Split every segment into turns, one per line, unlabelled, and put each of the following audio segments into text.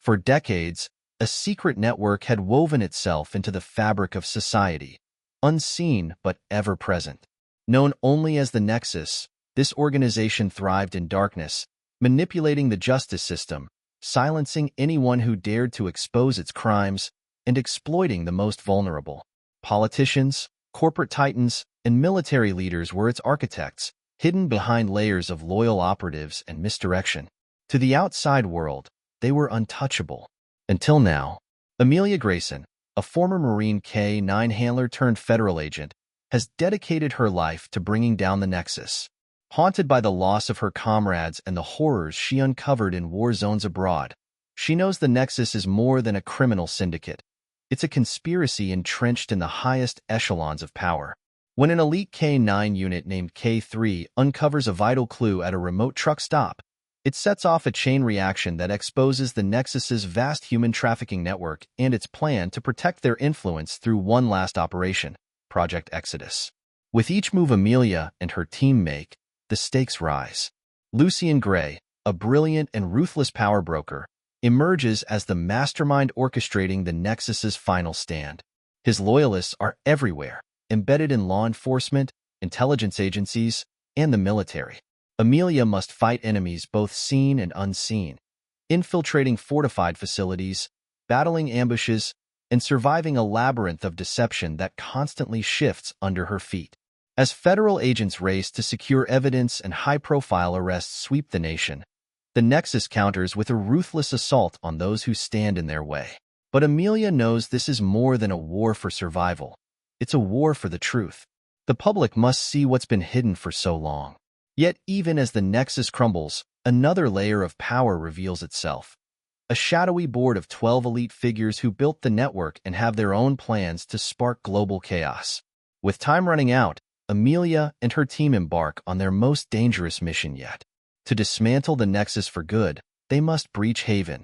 For decades, a secret network had woven itself into the fabric of society, unseen but ever-present. Known only as the Nexus, this organization thrived in darkness, manipulating the justice system, silencing anyone who dared to expose its crimes, and exploiting the most vulnerable. Politicians, corporate titans, and military leaders were its architects, hidden behind layers of loyal operatives and misdirection. To the outside world, they were untouchable. Until now, Amelia Grayson, a former Marine K-9 handler turned federal agent, has dedicated her life to bringing down the Nexus. Haunted by the loss of her comrades and the horrors she uncovered in war zones abroad, she knows the Nexus is more than a criminal syndicate. It's a conspiracy entrenched in the highest echelons of power. When an elite K-9 unit named K-3 uncovers a vital clue at a remote truck stop, it sets off a chain reaction that exposes the Nexus's vast human trafficking network and its plan to protect their influence through one last operation, Project Exodus. With each move Amelia and her team make, the stakes rise. Lucian Gray, a brilliant and ruthless power broker, emerges as the mastermind orchestrating the Nexus's final stand. His loyalists are everywhere, embedded in law enforcement, intelligence agencies, and the military. Amelia must fight enemies both seen and unseen, infiltrating fortified facilities, battling ambushes, and surviving a labyrinth of deception that constantly shifts under her feet. As federal agents race to secure evidence and high-profile arrests sweep the nation, the Nexus counters with a ruthless assault on those who stand in their way. But Amelia knows this is more than a war for survival. It's a war for the truth. The public must see what's been hidden for so long. Yet even as the Nexus crumbles, another layer of power reveals itself. A shadowy board of 12 elite figures who built the network and have their own plans to spark global chaos. With time running out, Amelia and her team embark on their most dangerous mission yet. To dismantle the Nexus for good, they must breach Haven,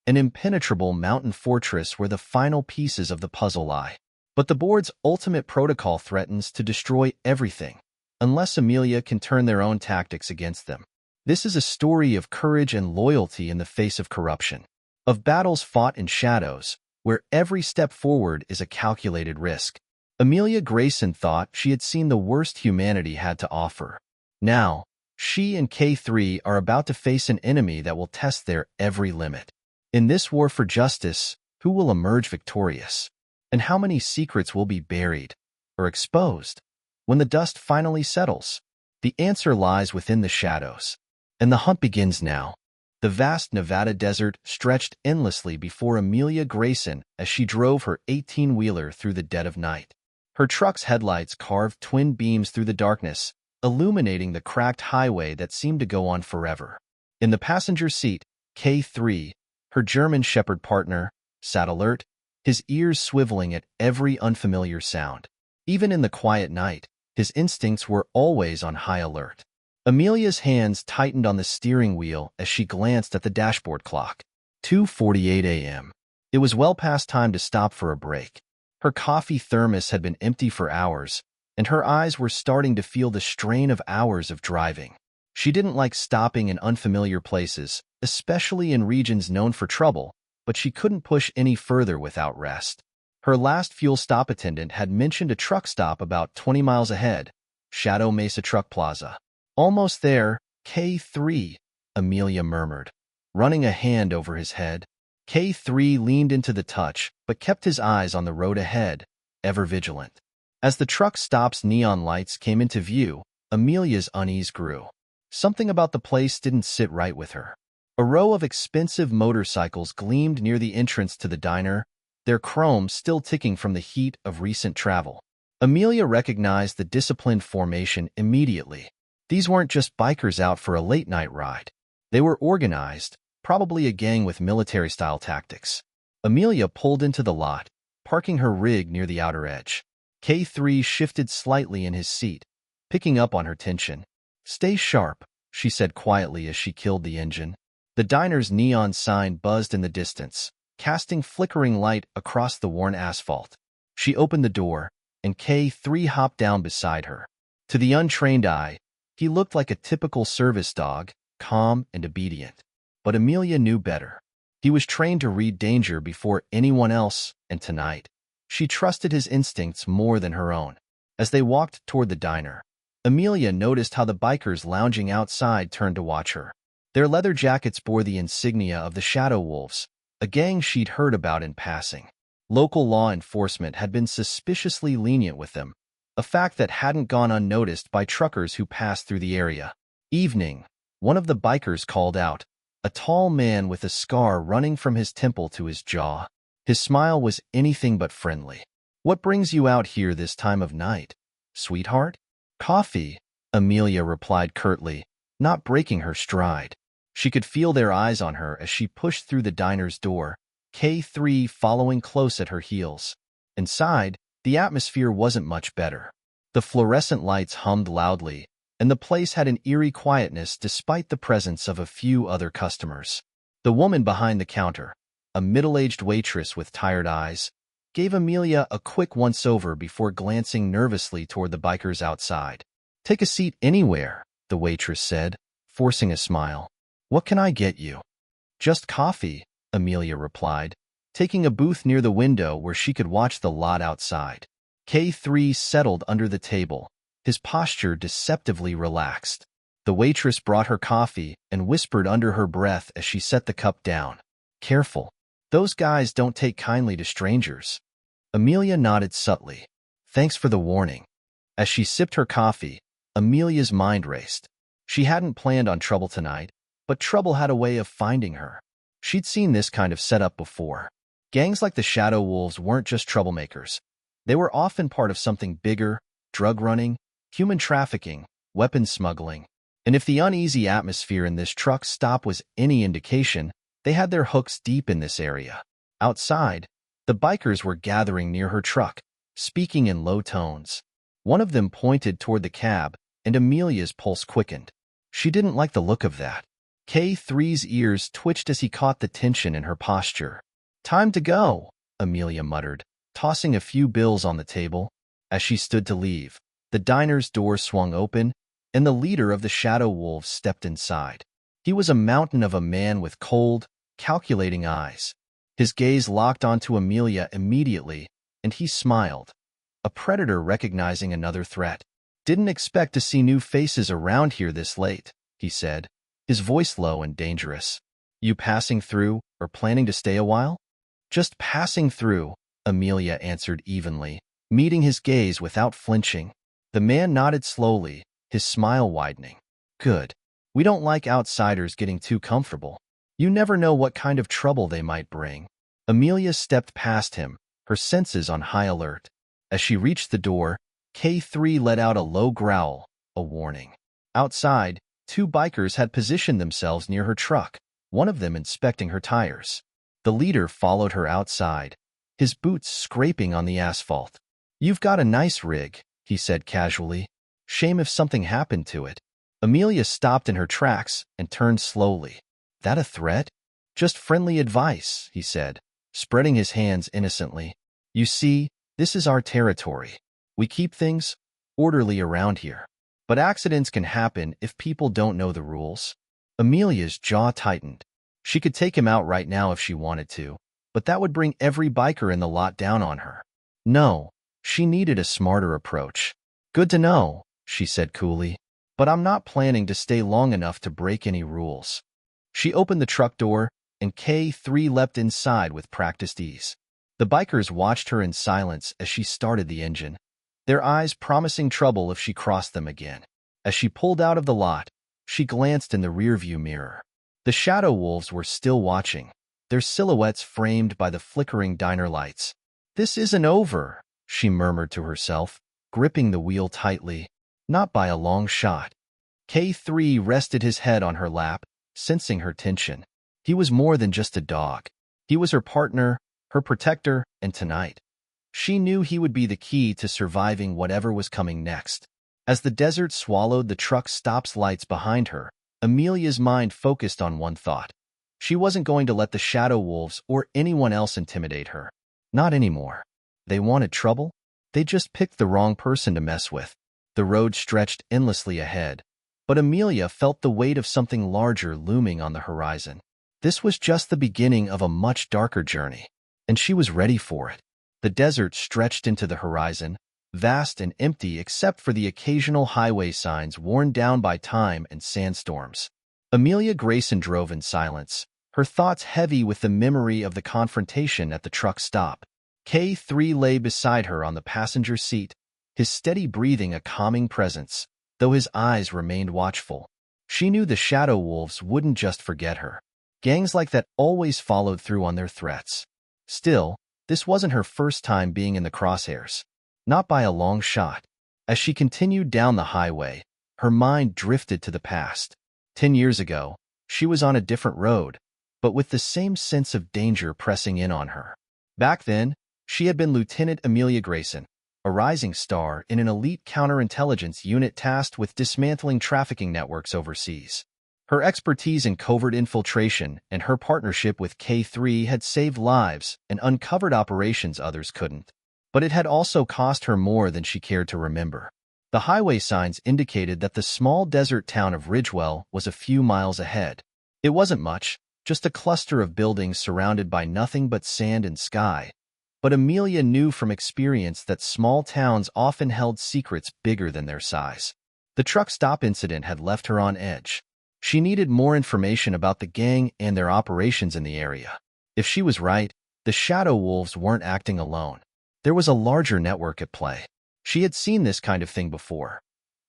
an impenetrable mountain fortress where the final pieces of the puzzle lie. But the board's ultimate protocol threatens to destroy everything, unless Amelia can turn their own tactics against them. This is a story of courage and loyalty in the face of corruption, of battles fought in shadows, where every step forward is a calculated risk. Amelia Grayson thought she had seen the worst humanity had to offer. Now, she and K-3 are about to face an enemy that will test their every limit. In this war for justice, who will emerge victorious? And how many secrets will be buried or exposed when the dust finally settles? The answer lies within the shadows. And the hunt begins now. The vast Nevada desert stretched endlessly before Amelia Grayson as she drove her 18-wheeler through the dead of night. Her truck's headlights carved twin beams through the darkness, illuminating the cracked highway that seemed to go on forever. In the passenger seat, K-3, her German Shepherd partner, sat alert, his ears swiveling at every unfamiliar sound. Even in the quiet night, his instincts were always on high alert. Amelia's hands tightened on the steering wheel as she glanced at the dashboard clock. 2:48 a.m. It was well past time to stop for a break. Her coffee thermos had been empty for hours, and her eyes were starting to feel the strain of hours of driving. She didn't like stopping in unfamiliar places, especially in regions known for trouble, but she couldn't push any further without rest. Her last fuel stop attendant had mentioned a truck stop about 20 miles ahead, Shadow Mesa Truck Plaza. Almost there, K-3, Amelia murmured, running a hand over his head. K-3 leaned into the touch, but kept his eyes on the road ahead, ever vigilant. As the truck stop's neon lights came into view, Amelia's unease grew. Something about the place didn't sit right with her. A row of expensive motorcycles gleamed near the entrance to the diner, their chrome still ticking from the heat of recent travel. Amelia recognized the disciplined formation immediately. These weren't just bikers out for a late-night ride. They were organized, probably a gang with military-style tactics. Amelia pulled into the lot, parking her rig near the outer edge. K-3 shifted slightly in his seat, picking up on her tension. "Stay sharp," she said quietly as she killed the engine. The diner's neon sign buzzed in the distance, casting flickering light across the worn asphalt. She opened the door, and K-3 hopped down beside her. To the untrained eye, he looked like a typical service dog, calm and obedient. But Amelia knew better. He was trained to read danger before anyone else, and tonight, she trusted his instincts more than her own. As they walked toward the diner, Amelia noticed how the bikers lounging outside turned to watch her. Their leather jackets bore the insignia of the Shadow Wolves, a gang she'd heard about in passing. Local law enforcement had been suspiciously lenient with them, a fact that hadn't gone unnoticed by truckers who passed through the area. Evening, one of the bikers called out, a tall man with a scar running from his temple to his jaw. His smile was anything but friendly. "What brings you out here this time of night, sweetheart?" "Coffee," Amelia replied curtly, not breaking her stride. She could feel their eyes on her as she pushed through the diner's door, K3 following close at her heels. Inside, the atmosphere wasn't much better. The fluorescent lights hummed loudly, and the place had an eerie quietness despite the presence of a few other customers. The woman behind the counter, a middle-aged waitress with tired eyes, gave Amelia a quick once-over before glancing nervously toward the bikers outside. "Take a seat anywhere," the waitress said, forcing a smile. "What can I get you?" "Just coffee," Amelia replied, taking a booth near the window where she could watch the lot outside. K3 settled under the table, his posture deceptively relaxed. The waitress brought her coffee and whispered under her breath as she set the cup down. "Careful. Those guys don't take kindly to strangers." Amelia nodded subtly. "Thanks for the warning." As she sipped her coffee, Amelia's mind raced. She hadn't planned on trouble tonight, but trouble had a way of finding her. She'd seen this kind of setup before. Gangs like the Shadow Wolves weren't just troublemakers. They were often part of something bigger: drug running, human trafficking, weapons smuggling. And if the uneasy atmosphere in this truck stop was any indication, they had their hooks deep in this area. Outside, the bikers were gathering near her truck, speaking in low tones. One of them pointed toward the cab, and Amelia's pulse quickened. She didn't like the look of that. K3's ears twitched as he caught the tension in her posture. "Time to go," Amelia muttered, tossing a few bills on the table. As she stood to leave, the diner's door swung open, and the leader of the Shadow Wolves stepped inside. He was a mountain of a man with cold, calculating eyes. His gaze locked onto Amelia immediately, and he smiled. A predator recognizing another threat. "Didn't expect to see new faces around here this late," he said, his voice low and dangerous. "You passing through, or planning to stay a while?" "Just passing through," Amelia answered evenly, meeting his gaze without flinching. The man nodded slowly, his smile widening. "Good. We don't like outsiders getting too comfortable. You never know what kind of trouble they might bring." Amelia stepped past him, her senses on high alert. As she reached the door, K3 let out a low growl, a warning. Outside, two bikers had positioned themselves near her truck, one of them inspecting her tires. The leader followed her outside, his boots scraping on the asphalt. "You've got a nice rig," he said casually. "Shame if something happened to it." Amelia stopped in her tracks and turned slowly. "That a threat?" "Just friendly advice," he said, spreading his hands innocently. "You see, this is our territory. We keep things orderly around here. But accidents can happen if people don't know the rules." Amelia's jaw tightened. She could take him out right now if she wanted to, but that would bring every biker in the lot down on her. No, she needed a smarter approach. "Good to know," she said coolly, "but I'm not planning to stay long enough to break any rules." She opened the truck door, and K3 leapt inside with practiced ease. The bikers watched her in silence as she started the engine, their eyes promising trouble if she crossed them again. As she pulled out of the lot, she glanced in the rearview mirror. The Shadow Wolves were still watching, their silhouettes framed by the flickering diner lights. "This isn't over," she murmured to herself, gripping the wheel tightly. "Not by a long shot." K3 rested his head on her lap, sensing her tension. He was more than just a dog. He was her partner, her protector, and tonight, she knew he would be the key to surviving whatever was coming next. As the desert swallowed the truck stop's lights behind her, Amelia's mind focused on one thought. She wasn't going to let the Shadow Wolves or anyone else intimidate her. Not anymore. They wanted trouble? They just picked the wrong person to mess with. The road stretched endlessly ahead, but Amelia felt the weight of something larger looming on the horizon. This was just the beginning of a much darker journey, and she was ready for it. The desert stretched into the horizon, vast and empty except for the occasional highway signs worn down by time and sandstorms. Amelia Grayson drove in silence, her thoughts heavy with the memory of the confrontation at the truck stop. K3 lay beside her on the passenger seat, his steady breathing a calming presence, though his eyes remained watchful. She knew the Shadow Wolves wouldn't just forget her. Gangs like that always followed through on their threats. Still, this wasn't her first time being in the crosshairs. Not by a long shot. As she continued down the highway, her mind drifted to the past. 10 years ago, she was on a different road, but with the same sense of danger pressing in on her. Back then, she had been Lieutenant Amelia Grayson, a rising star in an elite counterintelligence unit tasked with dismantling trafficking networks overseas. Her expertise in covert infiltration and her partnership with K3 had saved lives and uncovered operations others couldn't. But it had also cost her more than she cared to remember. The highway signs indicated that the small desert town of Ridgewell was a few miles ahead. It wasn't much, just a cluster of buildings surrounded by nothing but sand and sky. But Amelia knew from experience that small towns often held secrets bigger than their size. The truck stop incident had left her on edge. She needed more information about the gang and their operations in the area. If she was right, the Shadow Wolves weren't acting alone. There was a larger network at play. She had seen this kind of thing before.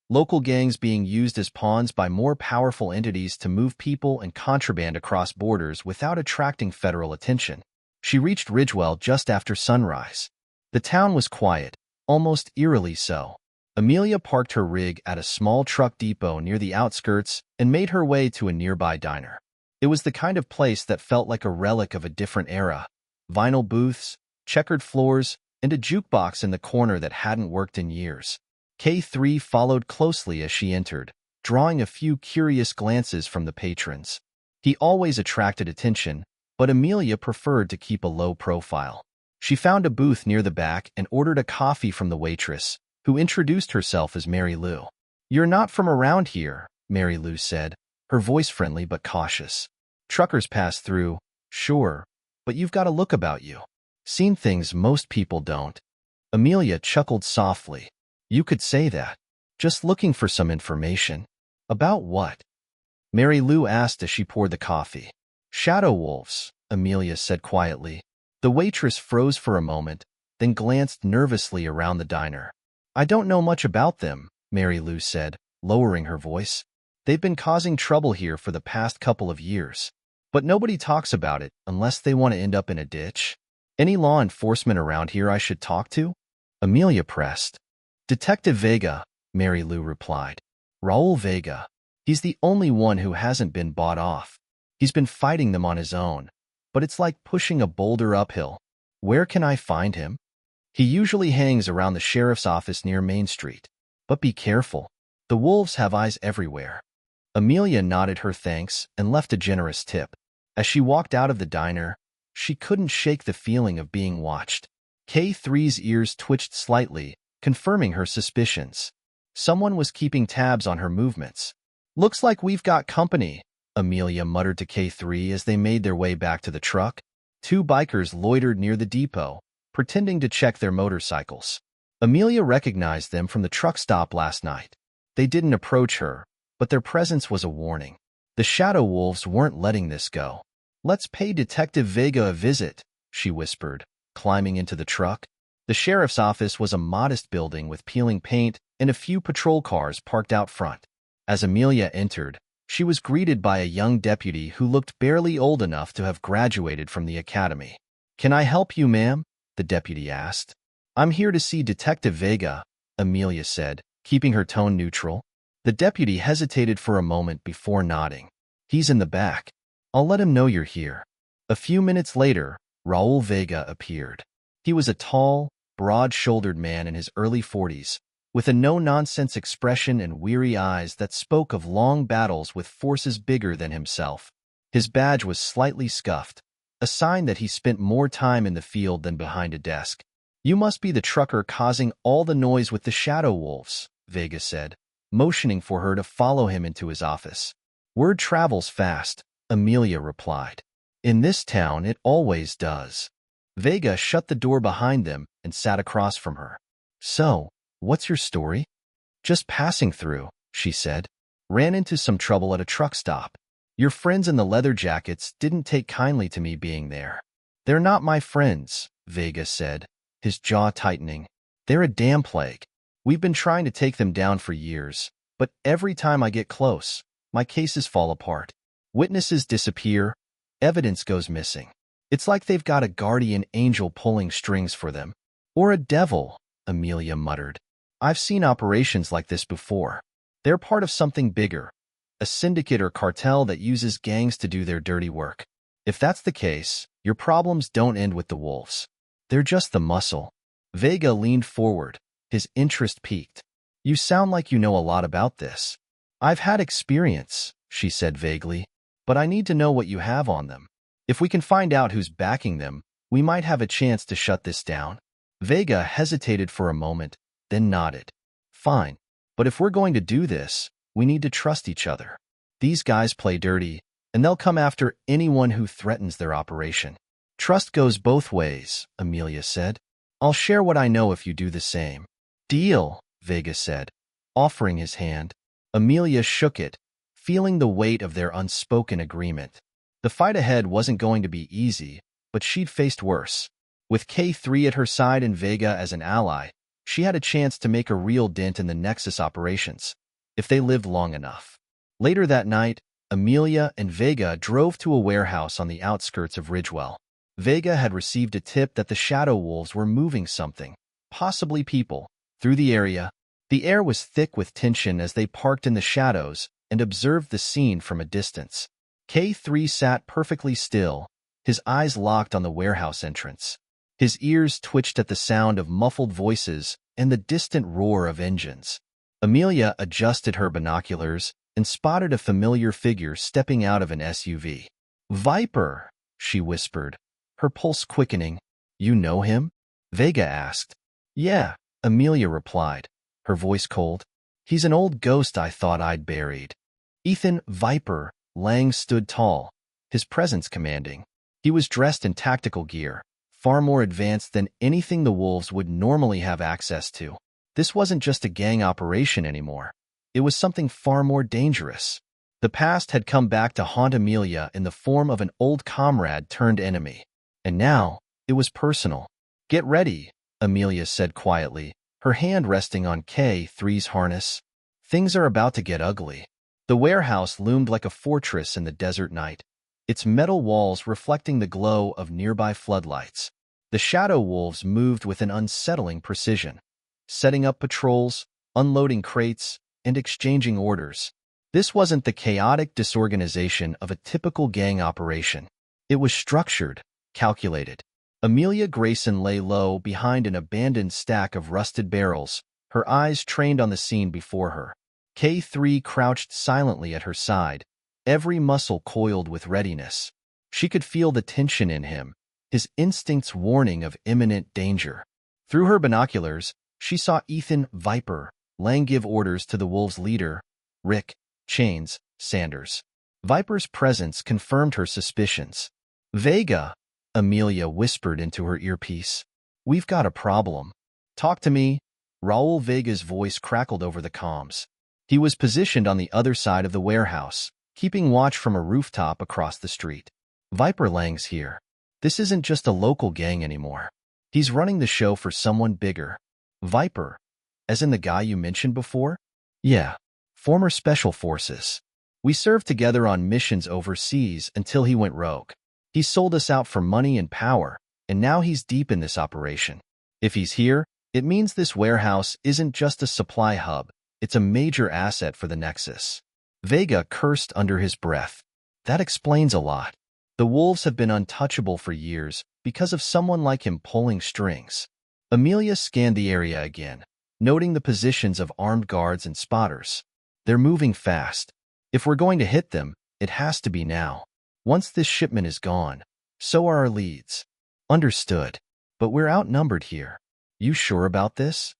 Local gangs being used as pawns by more powerful entities to move people and contraband across borders without attracting federal attention. She reached Ridgewell just after sunrise. The town was quiet, almost eerily so. Amelia parked her rig at a small truck depot near the outskirts and made her way to a nearby diner. It was the kind of place that felt like a relic of a different era. Vinyl booths, checkered floors, and a jukebox in the corner that hadn't worked in years. K3 followed closely as she entered, drawing a few curious glances from the patrons. He always attracted attention, but Amelia preferred to keep a low profile. She found a booth near the back and ordered a coffee from the waitress, who introduced herself as Mary Lou. "You're not from around here," Mary Lou said, her voice friendly but cautious. "Truckers pass through, sure, but you've got a look about you. Seen things most people don't." Amelia chuckled softly. "You could say that. Just looking for some information." "About what?" Mary Lou asked as she poured the coffee. "Shadow Wolves," Amelia said quietly. The waitress froze for a moment, then glanced nervously around the diner. "I don't know much about them," Mary Lou said, lowering her voice. "They've been causing trouble here for the past couple of years. But nobody talks about it unless they want to end up in a ditch. Any law enforcement around here I should talk to?" Amelia pressed. "Detective Vega," Mary Lou replied. "Raul Vega. He's the only one who hasn't been bought off. He's been fighting them on his own, but it's like pushing a boulder uphill. Where can I find him?" "He usually hangs around the sheriff's office near Main Street. But be careful. The wolves have eyes everywhere." Amelia nodded her thanks and left a generous tip. As she walked out of the diner, she couldn't shake the feeling of being watched. K3's ears twitched slightly, confirming her suspicions. Someone was keeping tabs on her movements. "Looks like we've got company," Amelia muttered to K3 as they made their way back to the truck. Two bikers loitered near the depot, pretending to check their motorcycles. Amelia recognized them from the truck stop last night. They didn't approach her, but their presence was a warning. The Shadow Wolves weren't letting this go. "Let's pay Detective Vega a visit," she whispered, climbing into the truck. The sheriff's office was a modest building with peeling paint and a few patrol cars parked out front. As Amelia entered, she was greeted by a young deputy who looked barely old enough to have graduated from the academy. "Can I help you, ma'am?" the deputy asked. "I'm here to see Detective Vega," Amelia said, keeping her tone neutral. The deputy hesitated for a moment before nodding. "He's in the back. I'll let him know you're here." A few minutes later, Raul Vega appeared. He was a tall, broad-shouldered man in his early 40s, with a no-nonsense expression and weary eyes that spoke of long battles with forces bigger than himself. His badge was slightly scuffed, a sign that he spent more time in the field than behind a desk. "You must be the trucker causing all the noise with the Shadow Wolves," Vega said, motioning for her to follow him into his office. "Word travels fast," Amelia replied. In this town, it always does. Vega shut the door behind them and sat across from her. So, what's your story? Just passing through, she said. Ran into some trouble at a truck stop. Your friends in the leather jackets didn't take kindly to me being there. They're not my friends, Vega said, his jaw tightening. They're a damn plague. We've been trying to take them down for years, but every time I get close, my cases fall apart. Witnesses disappear, evidence goes missing. It's like they've got a guardian angel pulling strings for them. Or a devil, Amelia muttered. I've seen operations like this before. They're part of something bigger, a syndicate or cartel that uses gangs to do their dirty work. If that's the case, your problems don't end with the wolves. They're just the muscle. Vega leaned forward, his interest piqued. You sound like you know a lot about this. I've had experience, she said vaguely, but I need to know what you have on them. If we can find out who's backing them, we might have a chance to shut this down. Vega hesitated for a moment, then nodded. Fine, but if we're going to do this, we need to trust each other. These guys play dirty, and they'll come after anyone who threatens their operation. Trust goes both ways, Amelia said. I'll share what I know if you do the same. Deal, Vega said, offering his hand. Amelia shook it, feeling the weight of their unspoken agreement. The fight ahead wasn't going to be easy, but she'd faced worse. With K3 at her side and Vega as an ally, she had a chance to make a real dent in the Nexus operations, if they lived long enough. Later that night, Amelia and Vega drove to a warehouse on the outskirts of Ridgewell. Vega had received a tip that the Shadow Wolves were moving something, possibly people, through the area. The air was thick with tension as they parked in the shadows and observed the scene from a distance. K3 sat perfectly still, his eyes locked on the warehouse entrance. His ears twitched at the sound of muffled voices and the distant roar of engines. Amelia adjusted her binoculars and spotted a familiar figure stepping out of an SUV. Viper, she whispered, her pulse quickening. You know him? Vega asked. Yeah, Amelia replied, her voice cold. He's an old ghost I thought I'd buried. Ethan Viper Lang stood tall, his presence commanding. He was dressed in tactical gear, far more advanced than anything the Wolves would normally have access to. This wasn't just a gang operation anymore. It was something far more dangerous. The past had come back to haunt Amelia in the form of an old comrade turned enemy. And now, it was personal. Get ready, Amelia said quietly, her hand resting on K3's harness. Things are about to get ugly. The warehouse loomed like a fortress in the desert night, its metal walls reflecting the glow of nearby floodlights. The Shadow Wolves moved with an unsettling precision, setting up patrols, unloading crates, and exchanging orders. This wasn't the chaotic disorganization of a typical gang operation. It was structured, calculated. Amelia Grayson lay low behind an abandoned stack of rusted barrels, her eyes trained on the scene before her. K3 crouched silently at her side, every muscle coiled with readiness. She could feel the tension in him, his instincts warning of imminent danger. Through her binoculars, she saw Ethan Viper Lang give orders to the Wolves' leader, Rick Chains Sanders. Viper's presence confirmed her suspicions. Vega, Amelia whispered into her earpiece. We've got a problem. Talk to me. Raul Vega's voice crackled over the comms. He was positioned on the other side of the warehouse, keeping watch from a rooftop across the street. Viper Lang's here. This isn't just a local gang anymore. He's running the show for someone bigger. Viper, as in the guy you mentioned before? Yeah, former Special Forces. We served together on missions overseas until he went rogue. He sold us out for money and power, and now he's deep in this operation. If he's here, it means this warehouse isn't just a supply hub, it's a major asset for the Nexus. Vega cursed under his breath. That explains a lot. The Wolves have been untouchable for years because of someone like him pulling strings. Amelia scanned the area again, noting the positions of armed guards and spotters. They're moving fast. If we're going to hit them, it has to be now. Once this shipment is gone, so are our leads. Understood. But we're outnumbered here. You sure about this?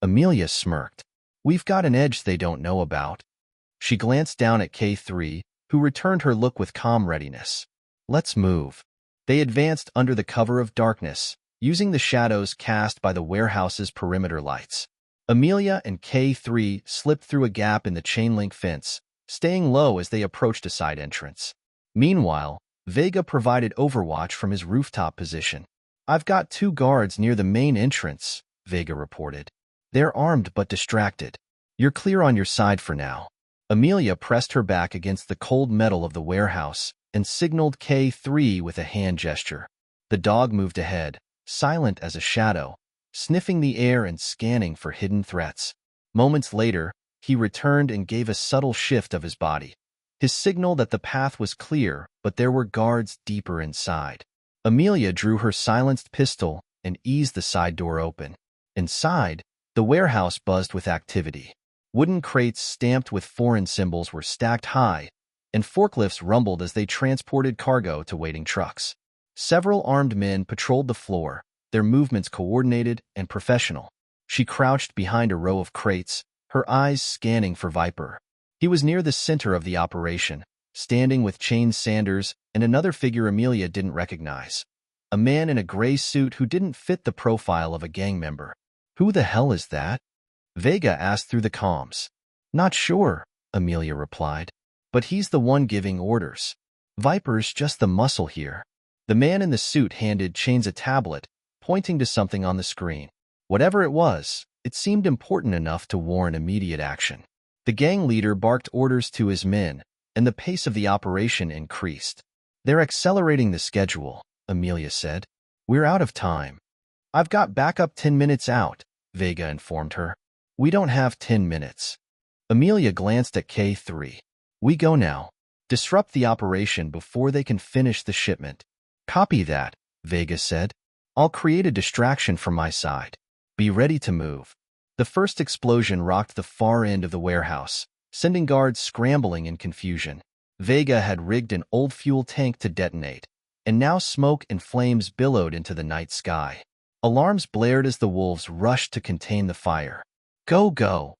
Amelia smirked. We've got an edge they don't know about. She glanced down at K3, who returned her look with calm readiness. Let's move. They advanced under the cover of darkness, using the shadows cast by the warehouse's perimeter lights. Amelia and K3 slipped through a gap in the chain-link fence, staying low as they approached a side entrance. Meanwhile, Vega provided overwatch from his rooftop position. I've got 2 guards near the main entrance, Vega reported. They're armed but distracted. You're clear on your side for now. Amelia pressed her back against the cold metal of the warehouse and signaled K3 with a hand gesture. The dog moved ahead, silent as a shadow, sniffing the air and scanning for hidden threats. Moments later, he returned and gave a subtle shift of his body. His signal that the path was clear, but there were guards deeper inside. Amelia drew her silenced pistol and eased the side door open. Inside, the warehouse buzzed with activity. Wooden crates stamped with foreign symbols were stacked high, and forklifts rumbled as they transported cargo to waiting trucks. Several armed men patrolled the floor, their movements coordinated and professional. She crouched behind a row of crates, her eyes scanning for Viper. He was near the center of the operation, standing with Chain Sanders and another figure Amelia didn't recognize. A man in a gray suit who didn't fit the profile of a gang member. Who the hell is that? Vega asked through the comms. Not sure, Amelia replied. But he's the one giving orders. Viper's just the muscle here. The man in the suit handed Chains a tablet, pointing to something on the screen. Whatever it was, it seemed important enough to warrant immediate action. The gang leader barked orders to his men, and the pace of the operation increased. They're accelerating the schedule, Amelia said. We're out of time. I've got backup 10 minutes out, Vega informed her. We don't have 10 minutes. Amelia glanced at K3. We go now. Disrupt the operation before they can finish the shipment. Copy that, Vega said. I'll create a distraction from my side. Be ready to move. The first explosion rocked the far end of the warehouse, sending guards scrambling in confusion. Vega had rigged an old fuel tank to detonate, and now smoke and flames billowed into the night sky. Alarms blared as the wolves rushed to contain the fire. Go, go!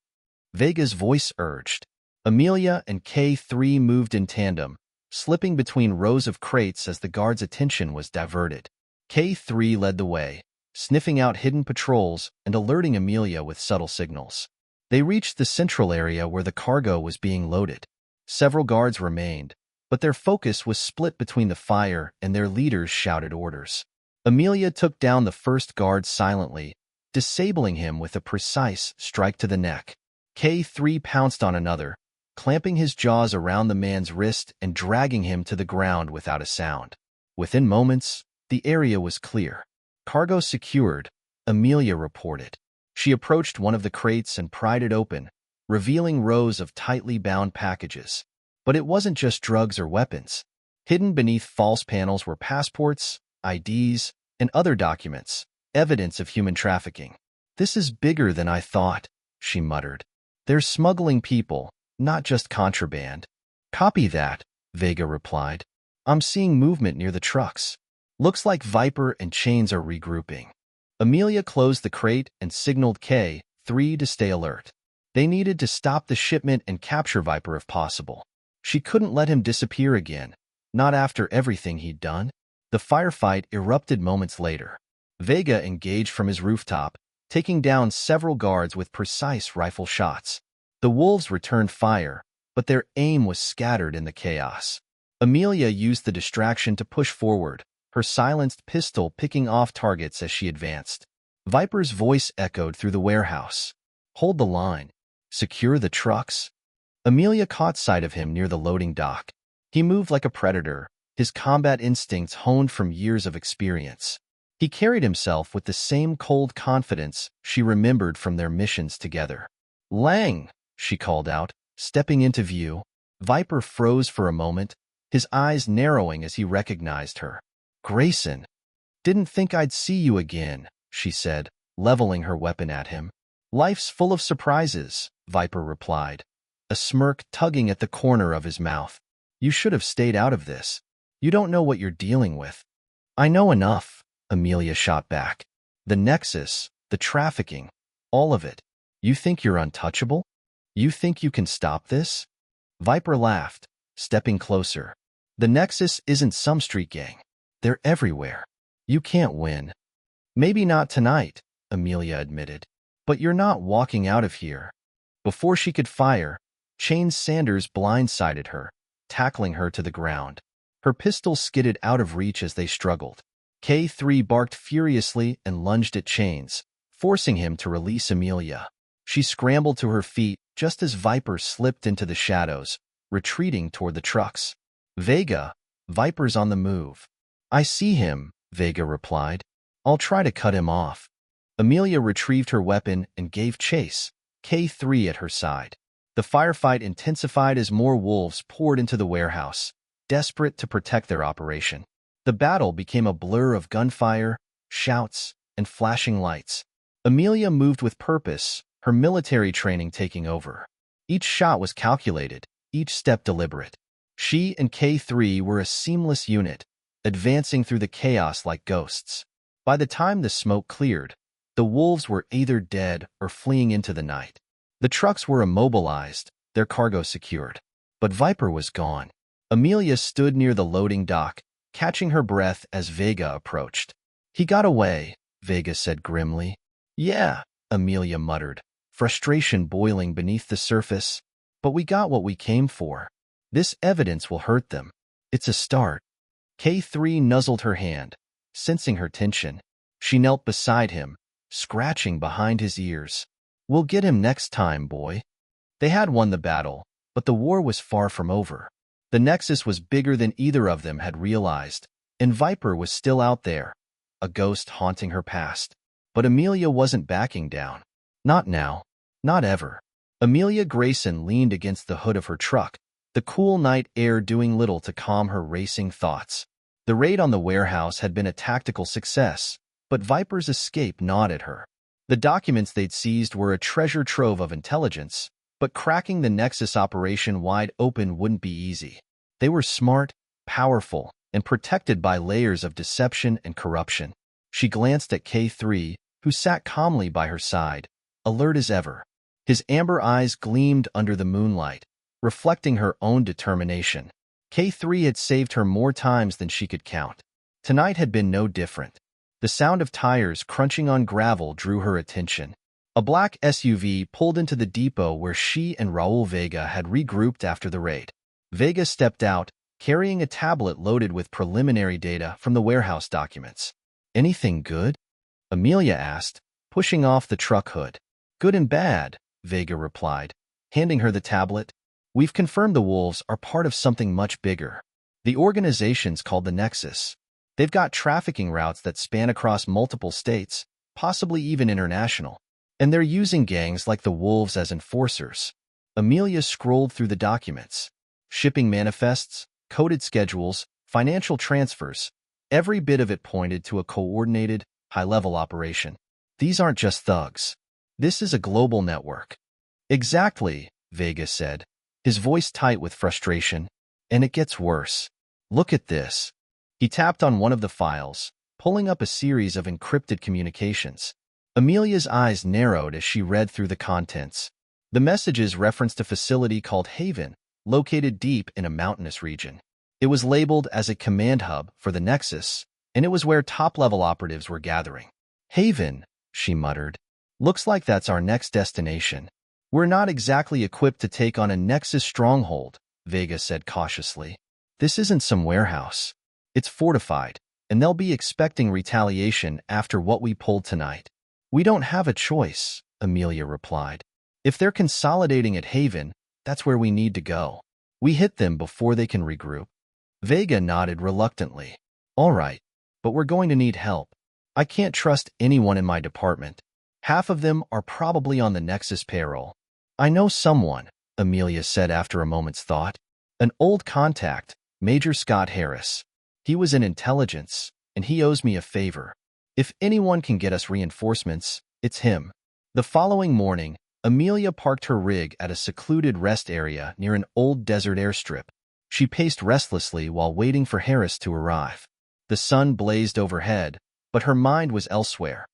Vega's voice urged. Amelia and K3 moved in tandem, slipping between rows of crates as the guards' attention was diverted. K3 led the way, sniffing out hidden patrols and alerting Amelia with subtle signals. They reached the central area where the cargo was being loaded. Several guards remained, but their focus was split between the fire and their leaders' shouted orders. Amelia took down the first guard silently, disabling him with a precise strike to the neck. K3 pounced on another, clamping his jaws around the man's wrist and dragging him to the ground without a sound. Within moments, the area was clear. Cargo secured, Amelia reported. She approached one of the crates and pried it open, revealing rows of tightly bound packages. But it wasn't just drugs or weapons. Hidden beneath false panels were passports, IDs, and other documents, evidence of human trafficking. This is bigger than I thought, she muttered. They're smuggling people, not just contraband. Copy that, Vega replied. I'm seeing movement near the trucks. Looks like Viper and Chains are regrouping. Amelia closed the crate and signaled K3 to stay alert. They needed to stop the shipment and capture Viper if possible. She couldn't let him disappear again, not after everything he'd done. The firefight erupted moments later. Vega engaged from his rooftop, taking down several guards with precise rifle shots. The wolves returned fire, but their aim was scattered in the chaos. Amelia used the distraction to push forward, her silenced pistol picking off targets as she advanced. Viper's voice echoed through the warehouse. Hold the line. Secure the trucks. Amelia caught sight of him near the loading dock. He moved like a predator, his combat instincts honed from years of experience. He carried himself with the same cold confidence she remembered from their missions together. Lang, she called out, stepping into view. Viper froze for a moment, his eyes narrowing as he recognized her. Grayson. Didn't think I'd see you again, she said, leveling her weapon at him. Life's full of surprises, Viper replied, a smirk tugging at the corner of his mouth. You should have stayed out of this. You don't know what you're dealing with. I know enough, Amelia shot back. The Nexus, the trafficking, all of it. You think you're untouchable? You think you can stop this? Viper laughed, stepping closer. The Nexus isn't some street gang. They're everywhere. You can't win. Maybe not tonight, Amelia admitted. But you're not walking out of here. Before she could fire, Chain Sanders blindsided her, tackling her to the ground. Her pistol skidded out of reach as they struggled. K3 barked furiously and lunged at Chains, forcing him to release Amelia. She scrambled to her feet just as Viper slipped into the shadows, retreating toward the trucks. Vega, Viper's on the move. I see him, Vega replied. I'll try to cut him off. Amelia retrieved her weapon and gave chase, K3 at her side. The firefight intensified as more wolves poured into the warehouse, desperate to protect their operation. The battle became a blur of gunfire, shouts, and flashing lights. Amelia moved with purpose, her military training taking over. Each shot was calculated, each step deliberate. She and K3 were a seamless unit, advancing through the chaos like ghosts. By the time the smoke cleared, the wolves were either dead or fleeing into the night. The trucks were immobilized, their cargo secured. But Viper was gone. Amelia stood near the loading dock, catching her breath as Vega approached. He got away, Vega said grimly. Yeah, Amelia muttered, frustration boiling beneath the surface. But we got what we came for. This evidence will hurt them. It's a start. K3 nuzzled her hand, sensing her tension. She knelt beside him, scratching behind his ears. We'll get him next time, boy. They had won the battle, but the war was far from over. The Nexus was bigger than either of them had realized, and Viper was still out there, a ghost haunting her past. But Amelia wasn't backing down. Not now. Not ever. Amelia Grayson leaned against the hood of her truck, the cool night air doing little to calm her racing thoughts. The raid on the warehouse had been a tactical success, but Viper's escape gnawed at her. The documents they'd seized were a treasure trove of intelligence, but cracking the Nexus operation wide open wouldn't be easy. They were smart, powerful, and protected by layers of deception and corruption. She glanced at K3, who sat calmly by her side, alert as ever. His amber eyes gleamed under the moonlight, reflecting her own determination. K3 had saved her more times than she could count. Tonight had been no different. The sound of tires crunching on gravel drew her attention. A black SUV pulled into the depot where she and Raul Vega had regrouped after the raid. Vega stepped out, carrying a tablet loaded with preliminary data from the warehouse documents. Anything good? Amelia asked, pushing off the truck hood. Good and bad, Vega replied, handing her the tablet. We've confirmed the wolves are part of something much bigger. The organization's called the Nexus. They've got trafficking routes that span across multiple states, possibly even international. And they're using gangs like the wolves as enforcers. Amelia scrolled through the documents. Shipping manifests, coded schedules, financial transfers. Every bit of it pointed to a coordinated, high-level operation. These aren't just thugs. This is a global network. Exactly, Vega said, his voice tight with frustration. And it gets worse. Look at this. He tapped on one of the files, pulling up a series of encrypted communications. Amelia's eyes narrowed as she read through the contents. The messages referenced a facility called Haven, located deep in a mountainous region. It was labeled as a command hub for the Nexus, and it was where top-level operatives were gathering. Haven, she muttered. Looks like that's our next destination. We're not exactly equipped to take on a Nexus stronghold, Vega said cautiously. This isn't some warehouse. It's fortified, and they'll be expecting retaliation after what we pulled tonight. We don't have a choice, Amelia replied. If they're consolidating at Haven, that's where we need to go. We hit them before they can regroup. Vega nodded reluctantly. All right, but we're going to need help. I can't trust anyone in my department. Half of them are probably on the Nexus payroll. I know someone, Amelia said after a moment's thought. An old contact, Major Scott Harris. He was in intelligence, and he owes me a favor. If anyone can get us reinforcements, it's him. The following morning, Amelia parked her rig at a secluded rest area near an old desert airstrip. She paced restlessly while waiting for Harris to arrive. The sun blazed overhead, but her mind was elsewhere,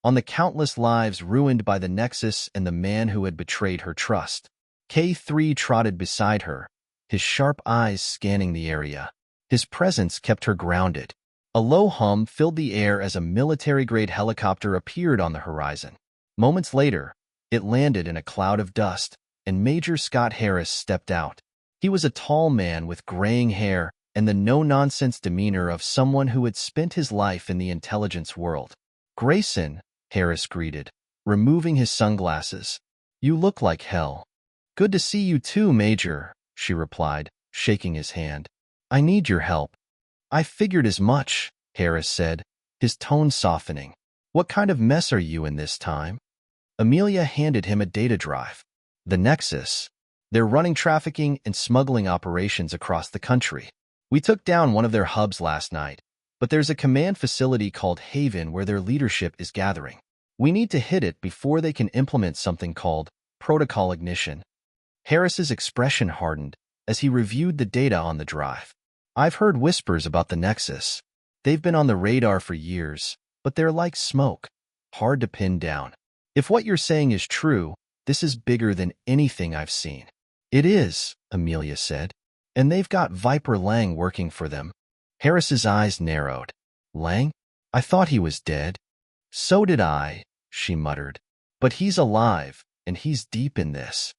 on the countless lives ruined by the Nexus and the man who had betrayed her trust. K3 trotted beside her, his sharp eyes scanning the area. His presence kept her grounded. A low hum filled the air as a military-grade helicopter appeared on the horizon. Moments later, it landed in a cloud of dust, and Major Scott Harris stepped out. He was a tall man with graying hair and the no-nonsense demeanor of someone who had spent his life in the intelligence world. "Grayson," Harris greeted, removing his sunglasses. "You look like hell." "Good to see you too, Major," she replied, shaking his hand. "I need your help." "I figured as much," Harris said, his tone softening. "What kind of mess are you in this time?" Amelia handed him a data drive. "The Nexus. They're running trafficking and smuggling operations across the country. We took down one of their hubs last night, but there's a command facility called Haven where their leadership is gathering. We need to hit it before they can implement something called Protocol Ignition." Harris's expression hardened as he reviewed the data on the drive. "I've heard whispers about the Nexus. They've been on the radar for years, but they're like smoke, hard to pin down. If what you're saying is true, this is bigger than anything I've seen." "It is," Amelia said, "and they've got Viper Lang working for them." Harris's eyes narrowed. "Lang? I thought he was dead." "So did I," she muttered. "But he's alive, and he's deep in this."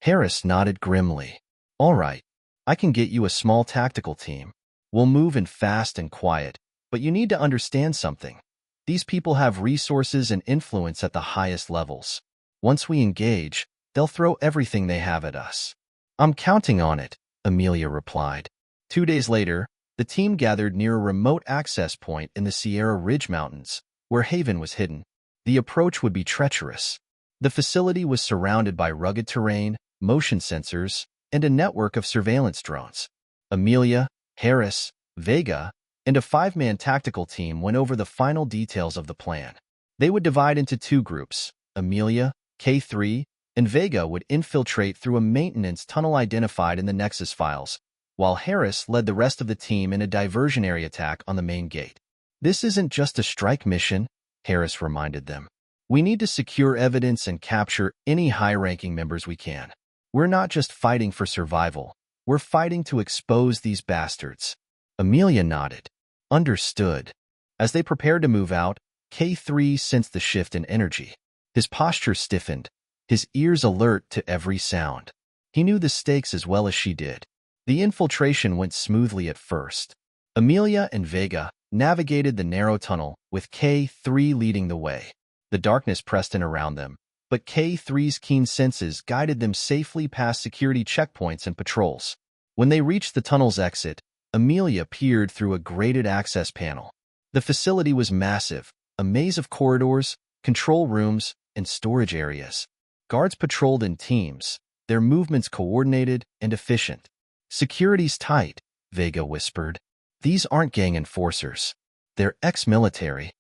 Harris nodded grimly. "All right, I can get you a small tactical team. We'll move in fast and quiet, but you need to understand something. These people have resources and influence at the highest levels. Once we engage, they'll throw everything they have at us." "I'm counting on it," Amelia replied. 2 days later, the team gathered near a remote access point in the Sierra Ridge Mountains, where Haven was hidden. The approach would be treacherous. The facility was surrounded by rugged terrain, motion sensors, and a network of surveillance drones. Amelia, Harris, Vega, and a 5-man tactical team went over the final details of the plan. They would divide into 2 groups. Amelia, K3, and Vega would infiltrate through a maintenance tunnel identified in the Nexus files, while Harris led the rest of the team in a diversionary attack on the main gate. "This isn't just a strike mission," Harris reminded them. "We need to secure evidence and capture any high-ranking members we can. We're not just fighting for survival. We're fighting to expose these bastards." Amelia nodded. "Understood." As they prepared to move out, K3 sensed the shift in energy. His posture stiffened, his ears alert to every sound. He knew the stakes as well as she did. The infiltration went smoothly at first. Amelia and Vega navigated the narrow tunnel, with K3 leading the way. The darkness pressed in around them, but K3's keen senses guided them safely past security checkpoints and patrols. When they reached the tunnel's exit, Amelia peered through a grated access panel. The facility was massive, a maze of corridors, control rooms, and storage areas. Guards patrolled in teams, their movements coordinated and efficient. "Security's tight," Vega whispered. "These aren't gang enforcers. They're ex-military.